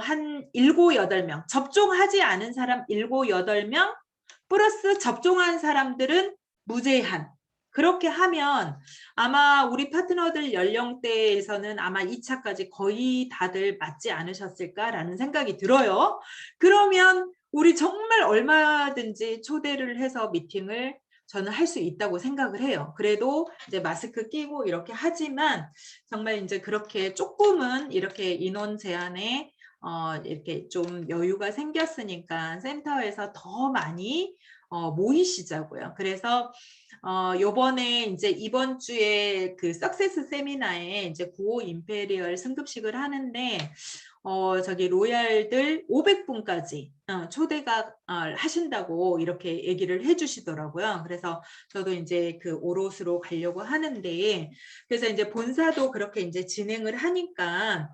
한 7, 8명, 접종하지 않은 사람 7, 8명 플러스 접종한 사람들은 무제한. 그렇게 하면 아마 우리 파트너들 연령대에서는 아마 2차까지 거의 다들 맞지 않으셨을까라는 생각이 들어요. 그러면 우리 정말 얼마든지 초대를 해서 미팅을 저는 할 수 있다고 생각을 해요. 그래도 이제 마스크 끼고 이렇게 하지만 정말 이제 그렇게 조금은 이렇게 인원 제한에 이렇게 좀 여유가 생겼으니까 센터에서 더 많이 모이시자고요. 그래서 요번에 이제 이번 주에 그 석세스 세미나에 이제 9호 임페리얼 승급식을 하는데 저기 로얄들 500분까지 초대가 하신다고 이렇게 얘기를 해주시더라고요. 그래서 저도 이제 그 오롯으로 가려고 하는데, 그래서 이제 본사도 그렇게 이제 진행을 하니까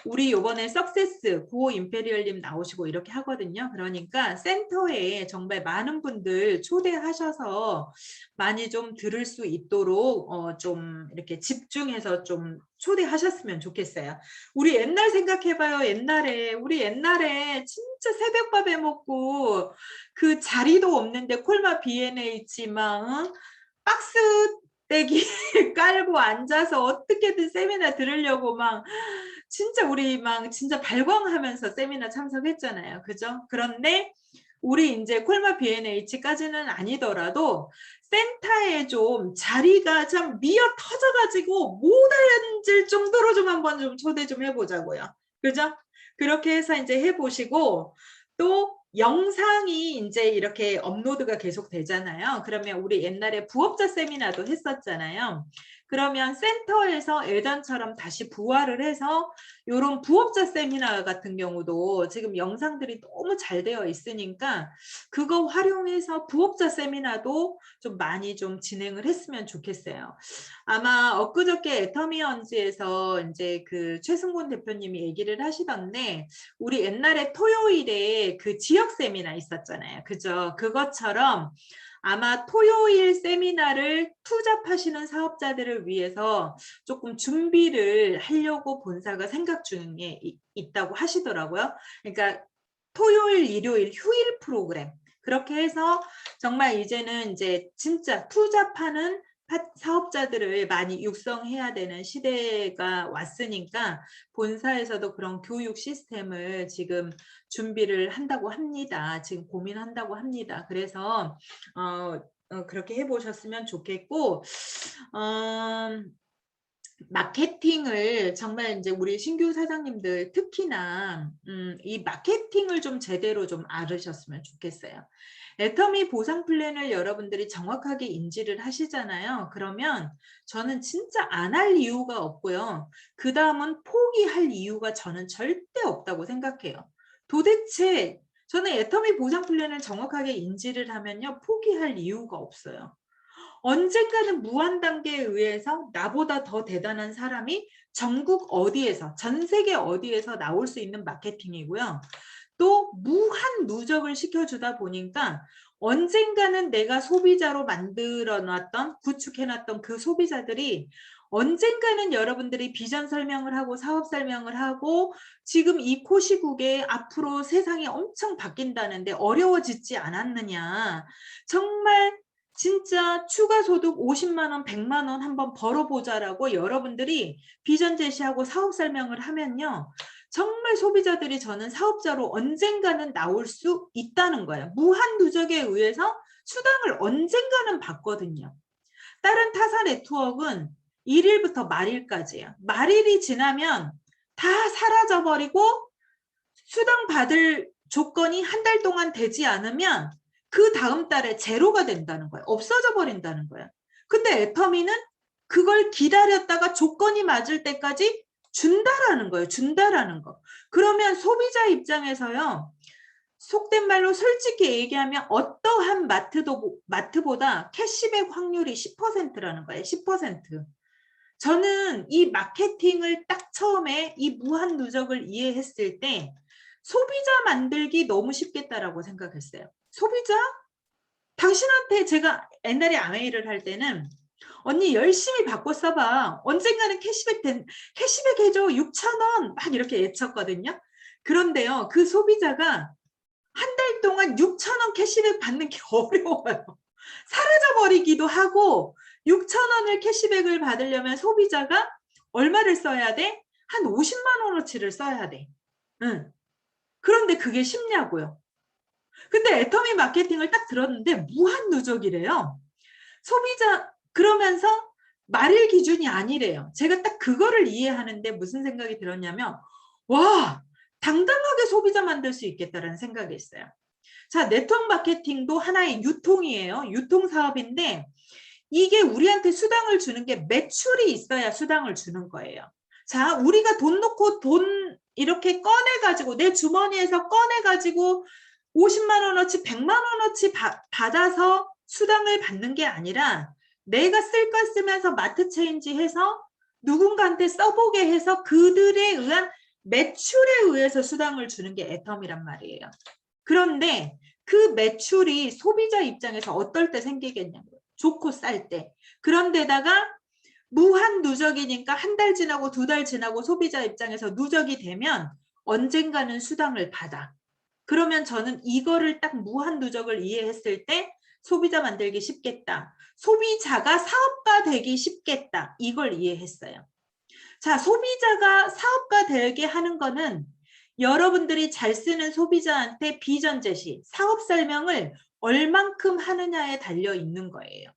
우리 요번에 석세스 9호 임페리얼님 나오시고 이렇게 하거든요. 그러니까 센터에 정말 많은 분들 초대하셔서 많이 좀 들을 수 있도록 좀 이렇게 집중해서 좀 초대하셨으면 좋겠어요. 우리 옛날 생각해봐요. 우리 옛날에 진짜 새벽밥 해 먹고 그 자리도 없는데 콜마 B&H 막 박스 떼기 깔고 앉아서 어떻게든 세미나 들으려고 막 진짜 우리 막 진짜 발광하면서 세미나 참석했잖아요. 그죠? 그런데 우리 이제 콜마 B&H까지는 아니더라도 센터에 좀 자리가 참 미어 터져가지고 못 앉을 정도로 좀 한번 좀 초대 좀 해보자고요. 그죠? 그렇게 해서 이제 해보시고, 또 영상이 이제 이렇게 업로드가 계속 되잖아요. 그러면 우리 옛날에 부업자 세미나도 했었잖아요. 그러면 센터에서 예전처럼 다시 부활을 해서 이런 부업자 세미나 같은 경우도 지금 영상들이 너무 잘 되어 있으니까 그거 활용해서 부업자 세미나도 좀 많이 좀 진행을 했으면 좋겠어요. 아마 엊그저께 애터미언즈에서 이제 그 최승곤 대표님이 얘기를 하시던데, 우리 옛날에 토요일에 그 지역 세미나 있었잖아요. 그죠? 그것처럼 아마 토요일 세미나를 투잡하시는 사업자들을 위해서 조금 준비를 하려고 본사가 생각 중에 있다고 하시더라고요. 그러니까 토요일, 일요일, 휴일 프로그램. 그렇게 해서 정말 이제는 이제 진짜 투잡하는 사업자 사업자들을 많이 육성해야 되는 시대가 왔으니까 본사에서도 그런 교육 시스템을 지금 준비를 한다고 합니다. 지금 고민한다고 합니다. 그래서 그렇게 해보셨으면 좋겠고, 마케팅을 정말 이제 우리 신규 사장님들 특히나 이 마케팅을 좀 제대로 좀 알으셨으면 좋겠어요. 애터미 보상 플랜을 여러분들이 정확하게 인지를 하시잖아요. 그러면 저는 진짜 안 할 이유가 없고요. 그 다음은 포기할 이유가 저는 절대 없다고 생각해요. 도대체 저는 애터미 보상 플랜을 정확하게 인지를 하면요. 포기할 이유가 없어요. 언젠가는 무한 단계에 의해서 나보다 더 대단한 사람이 전국 어디에서, 전 세계 어디에서 나올 수 있는 마케팅이고요. 또 무한 누적을 시켜주다 보니까 언젠가는 내가 소비자로 만들어 놨던, 구축해 놨던 그 소비자들이 언젠가는 여러분들이 비전 설명을 하고 사업 설명을 하고 지금 이 코시국에 앞으로 세상이 엄청 바뀐다는데 어려워지지 않았느냐. 정말 진짜 추가 소득 50만 원, 100만 원 한번 벌어보자라고 여러분들이 비전 제시하고 사업 설명을 하면요. 정말 소비자들이 저는 사업자로 언젠가는 나올 수 있다는 거예요. 무한 누적에 의해서 수당을 언젠가는 받거든요. 다른 타사 네트워크는 1일부터 말일까지예요. 말일이 지나면 다 사라져버리고 수당 받을 조건이 한 달 동안 되지 않으면 그 다음 달에 제로가 된다는 거예요. 없어져 버린다는 거예요. 근데 애터미는 그걸 기다렸다가 조건이 맞을 때까지 준다라는 거예요. 준다라는 거. 그러면 소비자 입장에서요. 속된 말로 솔직히 얘기하면 어떠한 마트보다 캐시백 확률이 10%라는 거예요. 10%. 저는 이 마케팅을 딱 처음에 이 무한 누적을 이해했을 때 소비자 만들기 너무 쉽겠다라고 생각했어요. 소비자? 당신한테 제가 옛날에 아메이를 할 때는 언니 열심히 바꿔 써봐. 언젠가는 캐시백 해줘. 6,000원 막 이렇게 외쳤거든요. 그런데요. 그 소비자가 한 달 동안 6,000원 캐시백 받는 게 어려워요. 사라져버리기도 하고 6,000원을 캐시백을 받으려면 소비자가 얼마를 써야 돼? 한 50만 원어치를 써야 돼. 응. 그런데 그게 쉽냐고요. 근데 애터미 마케팅을 딱 들었는데 무한 누적이래요. 소비자 그러면서 말일 기준이 아니래요. 제가 딱 그거를 이해하는데 무슨 생각이 들었냐면 와 당당하게 소비자 만들 수 있겠다라는 생각이 있어요. 자, 네트워크 마케팅도 하나의 유통이에요. 유통 사업인데 이게 우리한테 수당을 주는 게 매출이 있어야 수당을 주는 거예요. 자, 우리가 돈 놓고 돈 이렇게 꺼내가지고 내 주머니에서 꺼내가지고 50만 원어치 100만 원어치 받아서 수당을 받는 게 아니라 내가 쓸 거 쓰면서 마트 체인지 해서 누군가한테 써보게 해서 그들에 의한 매출에 의해서 수당을 주는 게 애텀이란 말이에요. 그런데 그 매출이 소비자 입장에서 어떨 때 생기겠냐고요. 좋고 쌀 때. 그런데다가 무한 누적이니까 한 달 지나고 2달 지나고 소비자 입장에서 누적이 되면 언젠가는 수당을 받아. 그러면 저는 이거를 딱 무한 누적을 이해했을 때 소비자 만들기 쉽겠다. 소비자가 사업가 되기 쉽겠다. 이걸 이해했어요. 자, 소비자가 사업가 되게 하는 거는 여러분들이 잘 쓰는 소비자한테 비전 제시, 사업 설명을 얼만큼 하느냐에 달려 있는 거예요.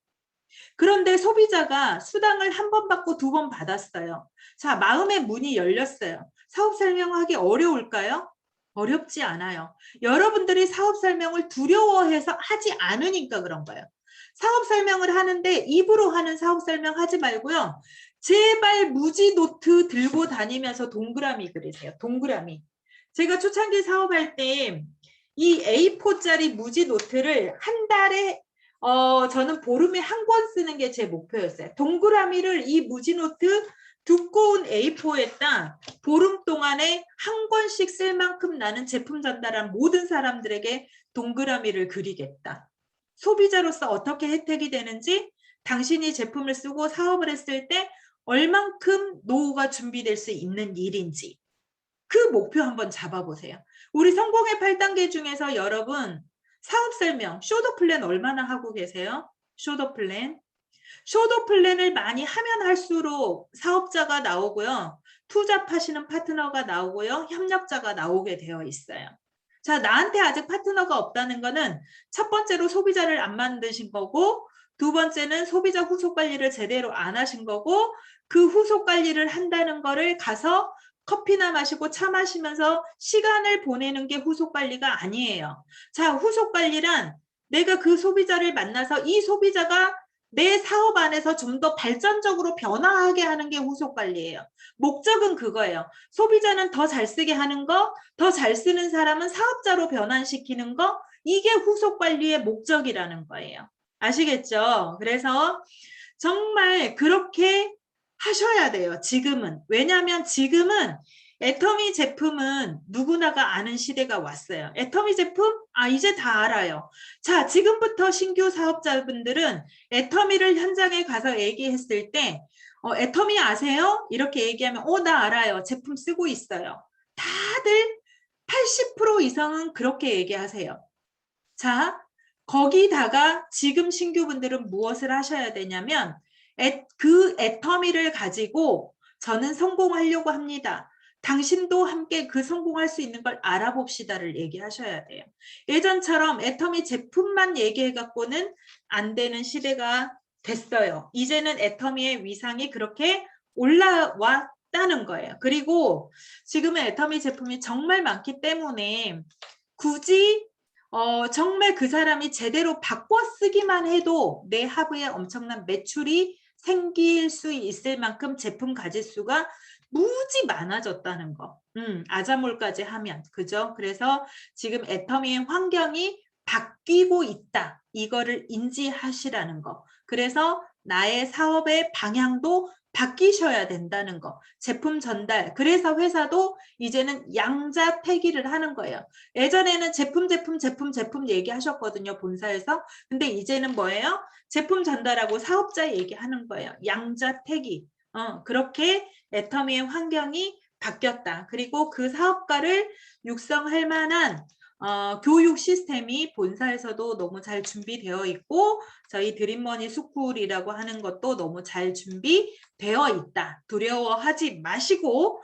그런데 소비자가 수당을 1번 받고 2번 받았어요. 자, 마음의 문이 열렸어요. 사업 설명하기 어려울까요? 어렵지 않아요. 여러분들이 사업 설명을 두려워해서 하지 않으니까 그런 거예요. 사업 설명을 하는데 입으로 하는 사업 설명 하지 말고요. 제발 무지 노트 들고 다니면서 동그라미 그리세요. 동그라미. 제가 초창기 사업할 때 이 A4짜리 무지 노트를 한 달에 저는 보름에 한 권 쓰는 게 제 목표였어요. 동그라미를 이 무지 노트 두꺼운 A4에다 보름 동안에 한 권씩 쓸 만큼 나는 제품 전달한 모든 사람들에게 동그라미를 그리겠다. 소비자로서 어떻게 혜택이 되는지 당신이 제품을 쓰고 사업을 했을 때 얼만큼 노후가 준비될 수 있는 일인지 그 목표 한번 잡아보세요. 우리 성공의 8단계 중에서 여러분 사업 설명, 쇼더 플랜 얼마나 하고 계세요? 쇼더 플랜. 쇼도 플랜을 많이 하면 할수록 사업자가 나오고요. 투잡하시는 파트너가 나오고요. 협력자가 나오게 되어 있어요. 자, 나한테 아직 파트너가 없다는 거는 첫 번째로 소비자를 안 만드신 거고, 두 번째는 소비자 후속 관리를 제대로 안 하신 거고, 그 후속 관리를 한다는 거를 가서 커피나 마시고 차 마시면서 시간을 보내는 게 후속 관리가 아니에요. 자, 후속 관리란 내가 그 소비자를 만나서 이 소비자가 내 사업 안에서 좀 더 발전적으로 변화하게 하는 게 후속 관리예요. 목적은 그거예요. 소비자는 더 잘 쓰게 하는 거, 더 잘 쓰는 사람은 사업자로 변환시키는 거, 이게 후속 관리의 목적이라는 거예요. 아시겠죠? 그래서 정말 그렇게 하셔야 돼요. 지금은. 왜냐하면 지금은 애터미 제품은 누구나가 아는 시대가 왔어요. 애터미 제품? 아, 이제 다 알아요. 자, 지금부터 신규 사업자분들은 애터미를 현장에 가서 얘기했을 때 애터미 아세요? 이렇게 얘기하면 나 알아요. 제품 쓰고 있어요. 다들 80% 이상은 그렇게 얘기하세요. 자, 거기다가 지금 신규분들은 무엇을 하셔야 되냐면 그 애터미를 가지고 저는 성공하려고 합니다. 당신도 함께 그 성공할 수 있는 걸 알아봅시다를 얘기하셔야 돼요. 예전처럼 애터미 제품만 얘기해갖고는 안 되는 시대가 됐어요. 이제는 애터미의 위상이 그렇게 올라왔다는 거예요. 그리고 지금은 애터미 제품이 정말 많기 때문에 굳이 정말 그 사람이 제대로 바꿔 쓰기만 해도 내 하부에 엄청난 매출이 생길 수 있을 만큼 제품 가짓수가 무지 많아졌다는 거. 아자몰까지 하면. 그죠? 그래서 지금 애터미의 환경이 바뀌고 있다. 이거를 인지하시라는 거. 그래서 나의 사업의 방향도 바뀌셔야 된다는 거. 제품 전달. 그래서 회사도 이제는 양자택일을 하는 거예요. 예전에는 제품 얘기하셨거든요. 본사에서. 근데 이제는 뭐예요? 제품 전달하고 사업자 얘기하는 거예요. 양자택일. 그렇게 애터미의 환경이 바뀌었다. 그리고 그 사업가를 육성할 만한 교육 시스템이 본사에서도 너무 잘 준비되어 있고 저희 드림머니 스쿨이라고 하는 것도 너무 잘 준비되어 있다. 두려워하지 마시고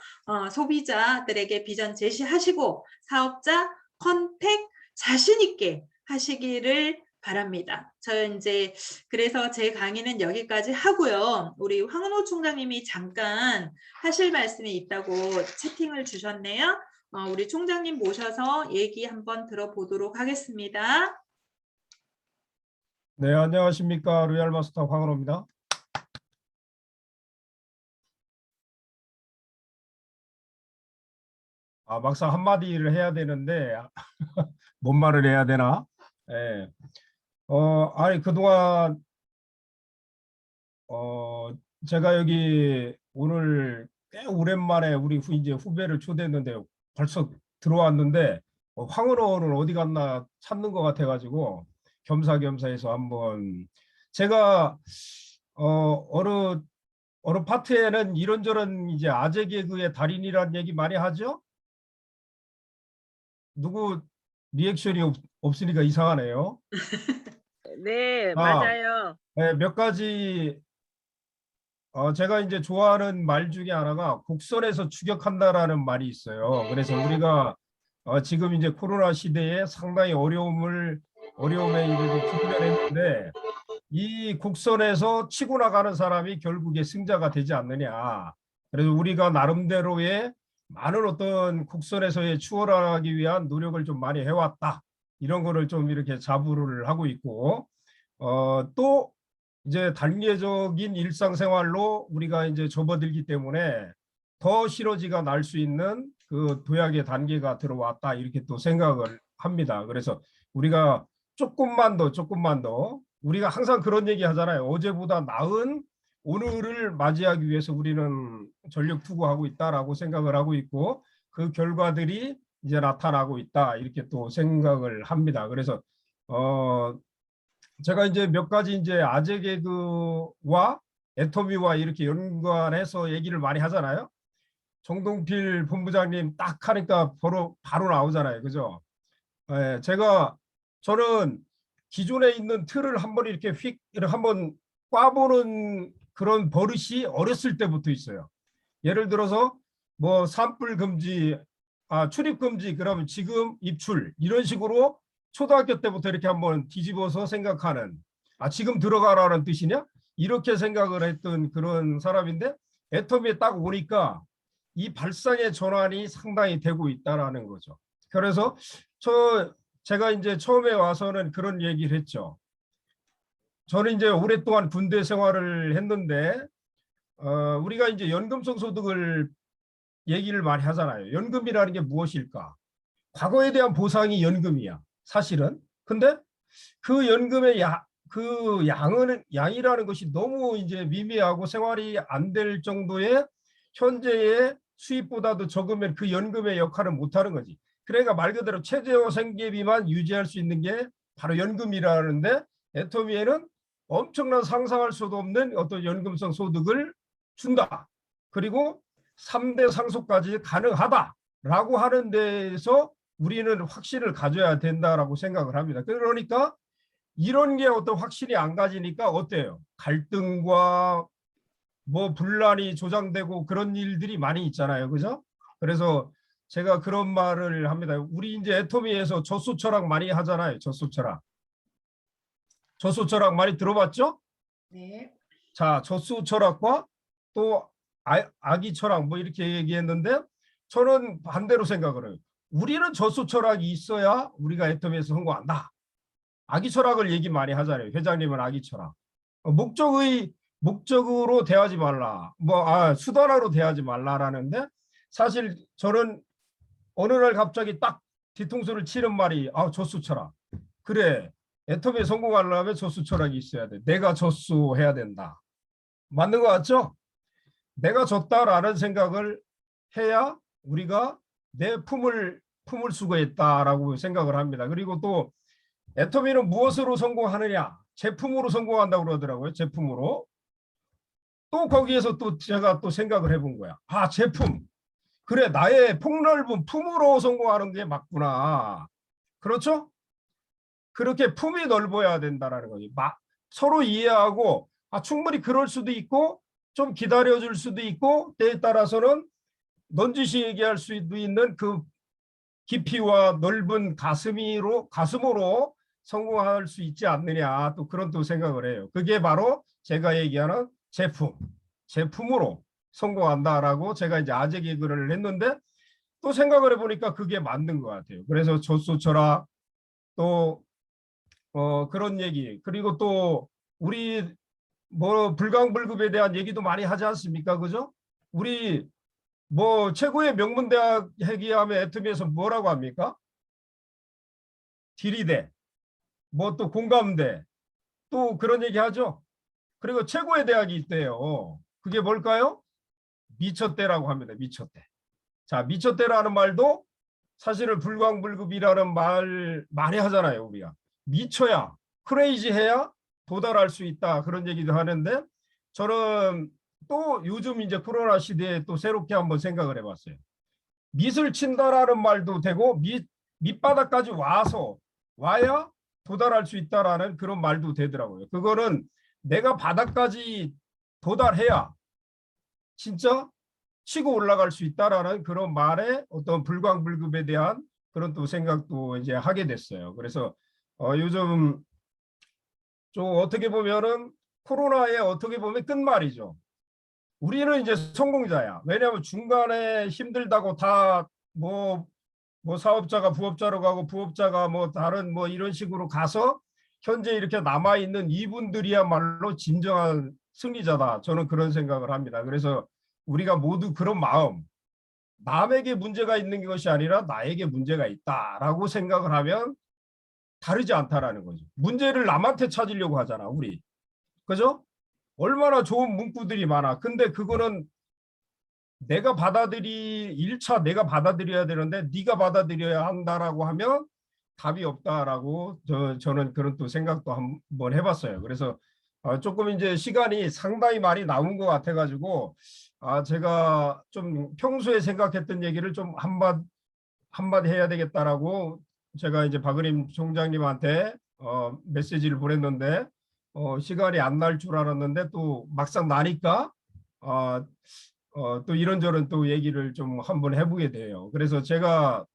소비자들에게 비전 제시하시고 사업자 컨택 자신 있게 하시기를 바랍니다. 저 이제 그래서 제 강의는 여기까지 하고요. 우리 황은호 총장님이 잠깐 하실 말씀이 있다고 채팅을 주셨네요. 우리 총장님 모셔서 얘기 한번 들어보도록 하겠습니다. 네, 안녕하십니까. 로얄마스터 황은호입니다. 막상 한마디를 해야 되는데 뭔 말을 해야 되나? 예. 아니 그동안 제가 여기 오늘 꽤 오랜만에 우리 이제 후배를 초대했는데 벌써 들어왔는데 황은호는 어디 갔나 찾는 것 같아가지고 겸사겸사해서 한번 제가 어느 파트에는 이런저런 이제 아재 개그의 달인이라는 얘기 많이 하죠. 누구 리액션이 없으니까 이상하네요. 네, 맞아요. 네, 몇 가지 제가 이제 좋아하는 말 중에 하나가 곡선에서 추격한다라는 말이 있어요. 그래서 우리가 지금 이제 코로나 시대에 상당히 어려움에 이제 직면했는데 이 곡선에서 치고 나가는 사람이 결국에 승자가 되지 않느냐. 그래서 우리가 나름대로의 많은 어떤 곡선에서의 추월하기 위한 노력을 좀 많이 해왔다. 이런 거를 좀 이렇게 자부를 하고 있고 또 이제 단계적인 일상생활로 우리가 이제 접어들기 때문에 더 시너지가 날 수 있는 그 도약의 단계가 들어왔다 이렇게 또 생각을 합니다. 그래서 우리가 조금만 더 우리가 항상 그런 얘기 하잖아요. 어제보다 나은 오늘을 맞이하기 위해서 우리는 전력 투구하고 있다라고 생각을 하고 있고 그 결과들이 이제 나타나고 있다 이렇게 또 생각을 합니다. 그래서 제가 이제 몇 가지 이제 아재 개그와 애터미와 이렇게 연관해서 얘기를 많이 하잖아요. 정동필 본부장님 딱 하니까 바로 나오잖아요. 그죠? 저는 기존에 있는 틀을 한번 이렇게 휙 한번 꽈보는 그런 버릇이 어렸을 때부터 있어요. 예를 들어서 뭐 산불 금지, 출입 금지, 그러면 지금 입출 이런 식으로 초등학교 때부터 이렇게 한번 뒤집어서 생각하는, 지금 들어가라는 뜻이냐? 이렇게 생각을 했던 그런 사람인데 애터미에 딱 오니까 이 발상의 전환이 상당히 되고 있다라는 거죠. 그래서 제가 이제 처음에 와서는 그런 얘기를 했죠. 저는 이제 오랫동안 군대 생활을 했는데 우리가 이제 연금성 소득을 얘기를 많이 하잖아요. 연금이라는 게 무엇일까? 과거에 대한 보상이 연금이야, 사실은. 근데 그 연금의 그 양이라는 것이 너무 이제 미미하고 생활이 안 될 정도의 현재의 수입보다도 적으면 그 연금의 역할을 못하는 거지. 그러니까 말 그대로 최저 생계비만 유지할 수 있는 게 바로 연금이라는데, 애터미에는 엄청난 상상할 수도 없는 어떤 연금성 소득을 준다. 그리고 3대 상속까지 가능하다라고 하는 데에서 우리는 확신을 가져야 된다라고 생각을 합니다. 그러니까 이런 게 어떤 확신이 안 가지니까 어때요? 갈등과 뭐 분란이 조장되고 그런 일들이 많이 있잖아요. 그죠? 그래서 제가 그런 말을 합니다. 우리 이제 애터미에서 젖소 철학 많이 하잖아요. 젖소 철학. 젖소 철학 많이 들어봤죠? 네. 자, 젖소 철학과 또 아기 철학 뭐 이렇게 얘기했는데, 저는 반대로 생각을 해요. 우리는 젖소 철학이 있어야 우리가 애터미에서 성공한다. 아기 철학을 얘기 많이 하잖아요. 회장님은 아기 철학. 목적으로 대하지 말라. 수단으로 대하지 말라라는데, 사실 저는 어느 날 갑자기 딱 뒤통수를 치는 말이 젖소 철학. 그래. 애터미에 성공하려면 젖소 철학이 있어야 돼. 내가 젖소해야 된다. 맞는 것 같죠? 내가 졌다라는 생각을 해야 우리가 내 품을 수거했다라고 생각을 합니다. 그리고 또 애터미는 무엇으로 성공하느냐? 제품으로 성공한다고 그러더라고요. 제품으로. 또 거기에서 또 제가 또 생각을 해본 거야. 제품. 그래, 나의 폭넓은 품으로 성공하는 게 맞구나. 그렇죠? 그렇게 품이 넓어야 된다라는 거지. 서로 이해하고 충분히 그럴 수도 있고 좀 기다려줄 수도 있고, 때에 따라서는 넌지시 얘기할 수도 있는 그 깊이와 넓은 가슴으로 성공할 수 있지 않느냐, 또 그런 또 생각을 해요. 그게 바로 제가 얘기하는 제품으로 성공한다라고 제가 이제 아재 개그를 했는데, 또 생각을 해보니까 그게 맞는 것 같아요. 그래서 젖소 철학, 또 그런 얘기, 그리고 또 우리 뭐 불광불급에 대한 얘기도 많이 하지 않습니까? 그죠? 우리 뭐 최고의 명문대학 얘기하면 애터미에서 뭐라고 합니까? 디리대, 뭐 또 공감대, 또 그런 얘기 하죠. 그리고 최고의 대학이 있대요. 그게 뭘까요? 미쳤대라고 합니다. 미쳤대. 자, 미쳤대라는 말도 사실은 불광불급이라는 말 많이 하잖아요. 우리가 미쳐야, 크레이지해야 도달할 수 있다, 그런 얘기도 하는데, 저는 또 요즘 이제 코로나 시대에 또 새롭게 한번 생각을 해봤어요. 밑을 친다라는 말도 되고 밑바닥까지 와야 도달할 수 있다라는 그런 말도 되더라고요. 그거는 내가 바닥까지 도달해야 진짜 치고 올라갈 수 있다라는 그런 말에 어떤 불광불급에 대한 그런 또 생각도 이제 하게 됐어요. 그래서 요즘 좀 어떻게 보면은 코로나의 어떻게 보면 끝말이죠. 우리는 이제 성공자야. 왜냐하면 중간에 힘들다고 다 뭐 사업자가 부업자로 가고 부업자가 뭐 다른 뭐 이런 식으로 가서 현재 이렇게 남아 있는 이분들이야말로 진정한 승리자다. 저는 그런 생각을 합니다. 그래서 우리가 모두 그런 마음, 남에게 문제가 있는 것이 아니라 나에게 문제가 있다라고 생각을 하면 다르지 않다라는 거죠. 문제를 남한테 찾으려고 하잖아, 우리. 그죠? 얼마나 좋은 문구들이 많아. 근데 그거는 1차 내가 받아들여야 되는데 네가 받아들여야 한다라고 하면 답이 없다라고 저는 그런 또 생각도 한번 해봤어요. 그래서 조금 이제 시간이 상당히 많이 남은 것 같아가지고 제가 좀 평소에 생각했던 얘기를 좀 한마디 해야 되겠다라고 제가 이제 박은임 총장님한테 메시지를 보냈는데, 시간이 안 날 줄 알았는데 또 막상 나니까 또 이런저런 또 얘기를 좀 한번 해보게 돼요. 그래서 제가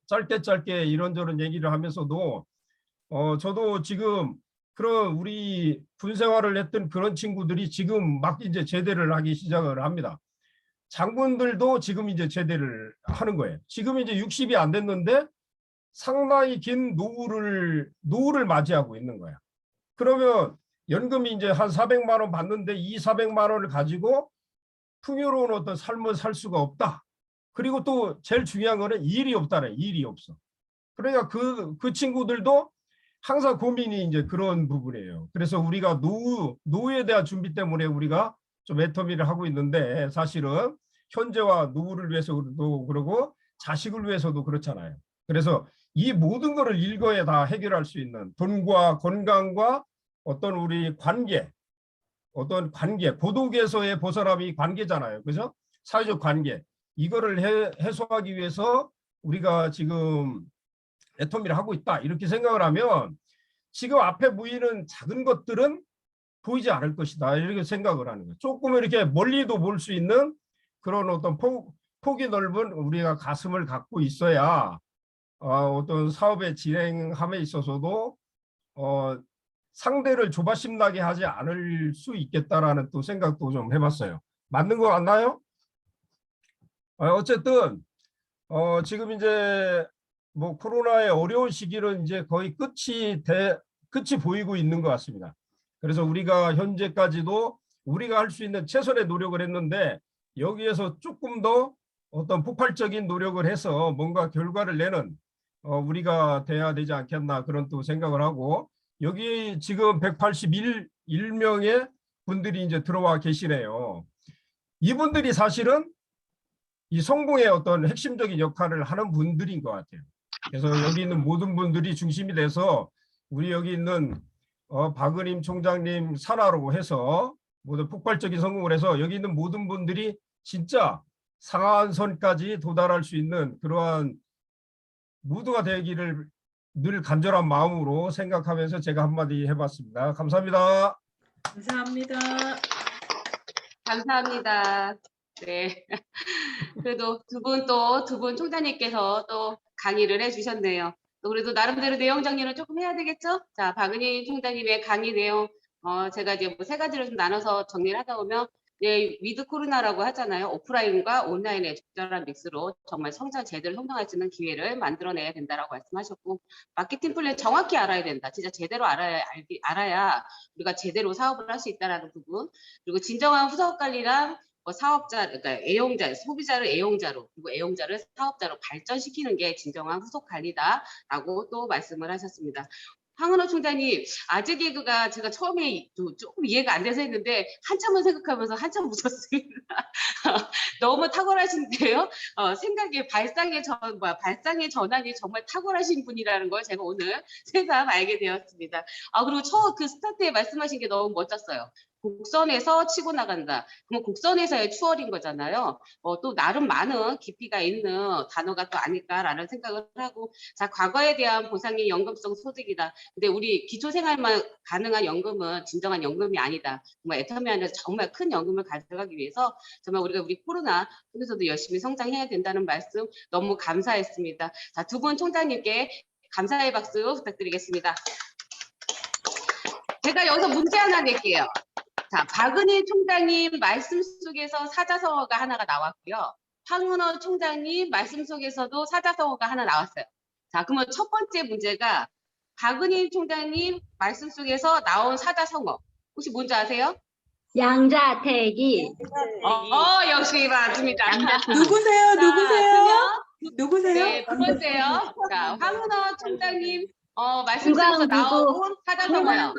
짧게 이런저런 얘기를 하면서도 저도 지금 그런 우리 군 생활을 했던 그런 친구들이 지금 막 이제 제대를 하기 시작을 합니다. 장군들도 지금 이제 제대를 하는 거예요. 지금 이제 60이 안 됐는데 상당히 긴 노후를 맞이하고 있는 거야. 그러면 연금이 이제 한 400만 원 받는데 이 400만 원을 가지고 풍요로운 어떤 삶을 살 수가 없다. 그리고 또 제일 중요한 거는 일이 없다네. 일이 없어. 그러니까 그 친구들도 항상 고민이 이제 그런 부분이에요. 그래서 우리가 노후에 대한 준비 때문에 우리가 좀 애터미를 하고 있는데 사실은 현재와 노후를 위해서도 그러고 자식을 위해서도 그렇잖아요. 그래서 이 모든 것을 일거에 다 해결할 수 있는 돈과 건강과 어떤 우리 관계, 고독에서의 벗어남이 관계잖아요. 그죠? 사회적 관계. 이거를 해소하기 위해서 우리가 지금 애터미를 하고 있다. 이렇게 생각을 하면 지금 앞에 보이는 작은 것들은 보이지 않을 것이다. 이렇게 생각을 하는 거예요. 조금 이렇게 멀리도 볼 수 있는 그런 어떤 폭이 넓은 우리가 가슴을 갖고 있어야 어떤 사업의 진행함에 있어서도 상대를 조바심 나게 하지 않을 수 있겠다라는 또 생각도 좀 해봤어요. 맞는 것 같나요? 어쨌든 지금 이제 뭐 코로나의 어려운 시기는 이제 거의 끝이 보이고 있는 것 같습니다. 그래서 우리가 현재까지도 우리가 할 수 있는 최선의 노력을 했는데 여기에서 조금 더 어떤 폭발적인 노력을 해서 뭔가 결과를 내는 우리가 돼야 되지 않겠나 그런 또 생각을 하고 여기 지금 181명의 분들이 이제 들어와 계시네요. 이분들이 사실은 이 성공의 어떤 핵심적인 역할을 하는 분들인 것 같아요. 그래서 여기 있는 모든 분들이 중심이 돼서 우리 여기 있는 박은임 총장님 산하로 해서 모두 폭발적인 성공을 해서 여기 있는 모든 분들이 진짜 상한선까지 도달할 수 있는 그러한 모두가 되기를 늘 간절한 마음으로 생각하면서 제가 한마디 해봤습니다. 감사합니다. 감사합니다. 감사합니다. 네. 그래도 두 분 총장님께서 또 강의를 해주셨네요. 또 그래도 나름대로 내용 정리는 조금 해야 되겠죠? 자, 박은희 총장님의 강의 내용, 제가 이제 뭐 세 가지로 좀 나눠서 정리를 하다 보면, 예, 위드 코로나라고 하잖아요. 오프라인과 온라인의 적절한 믹스로 정말 제대로 성장할 수 있는 기회를 만들어내야 된다라고 말씀하셨고, 마케팅 플랜 정확히 알아야 된다. 진짜 제대로 알아야 우리가 제대로 사업을 할 수 있다라는 부분. 그리고 진정한 후속 관리랑 뭐 사업자, 그러니까 애용자, 소비자를 애용자로, 그리고 애용자를 사업자로 발전시키는 게 진정한 후속 관리다라고 또 말씀을 하셨습니다. 황은호 총장님, 아재 개그가 제가 처음에 조금 이해가 안 돼서 했는데 한참을 생각하면서 한참 웃었습니다. 너무 탁월하신데요. 생각의 발상의 전환이 정말 탁월하신 분이라는 걸 제가 오늘 새삼 알게 되었습니다. 그리고 그 스타트에 말씀하신 게 너무 멋졌어요. 곡선에서 치고 나간다. 그럼 곡선에서의 추월인 거잖아요. 또 나름 많은 깊이가 있는 단어가 또 아닐까라는 생각을 하고, 자, 과거에 대한 보상이 연금성 소득이다. 근데 우리 기초생활만 가능한 연금은 진정한 연금이 아니다. 정말 애터미 안에서 정말 큰 연금을 가져가기 위해서 정말 우리 코로나 속에서도 열심히 성장해야 된다는 말씀 너무 감사했습니다. 자, 두 분 총장님께 감사의 박수 부탁드리겠습니다. 제가 여기서 문제 하나 낼게요. 자, 박은희 총장님 말씀 속에서 사자성어가 하나가 나왔고요. 황은호 총장님 말씀 속에서도 사자성어가 하나 나왔어요. 자, 그러면 첫 번째 문제가 박은희 총장님 말씀 속에서 나온 사자성어 혹시 뭔지 아세요? 양자택일. 역시 맞습니다. 누구세요? 자, 누구세요? 그러면 누구세요? 네, 두 번째요. 자, 황은호 총장님 말씀 속에서 나온 사자성어요.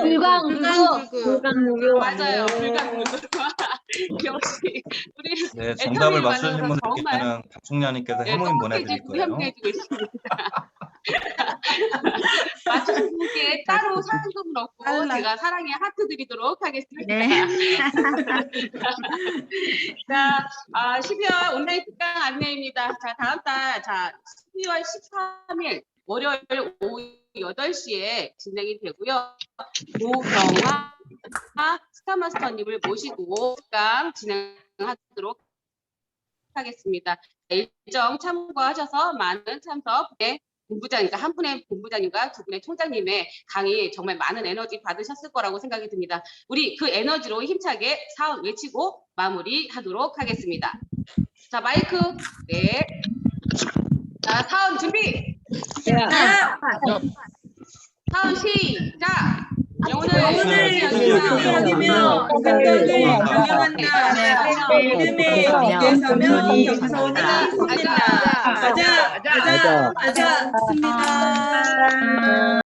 불광불구. 맞아요. 불가능무구. 역시 우리 네, 정답을 애터미를 맞추신 만나서 분들께는 박 총장님께서 해모임 보내드릴 떡볶이집 거예요. 구현해주고 있습니다. 맞추신 분께 따로 상금을 얻고 빨라. 제가 사랑의 하트 드리도록 하겠습니다. 네. 자, 12월 온라인 특강 안내입니다. 자, 다음 달, 12월 13일 월요일 오후 8시에 진행이 되고요. 고경화 스타마스터님을 모시고 특강 진행하도록 하겠습니다. 일정 참고하셔서 많은 참석, 본부장님과 한 분의 본부장님과 두 분의 총장님의 강의 정말 많은 에너지 받으셨을 거라고 생각이 듭니다. 우리 그 에너지로 힘차게 사업 외치고 마무리하도록 하겠습니다. 자, 마이크. 네. 자, 사업 준비. 사업 시작. 영혼을 여기며 생각을 경영한다. 믿음의 곁에 서며 겸손히 섬긴다. 가자, 가자, 가자. 좋습니다.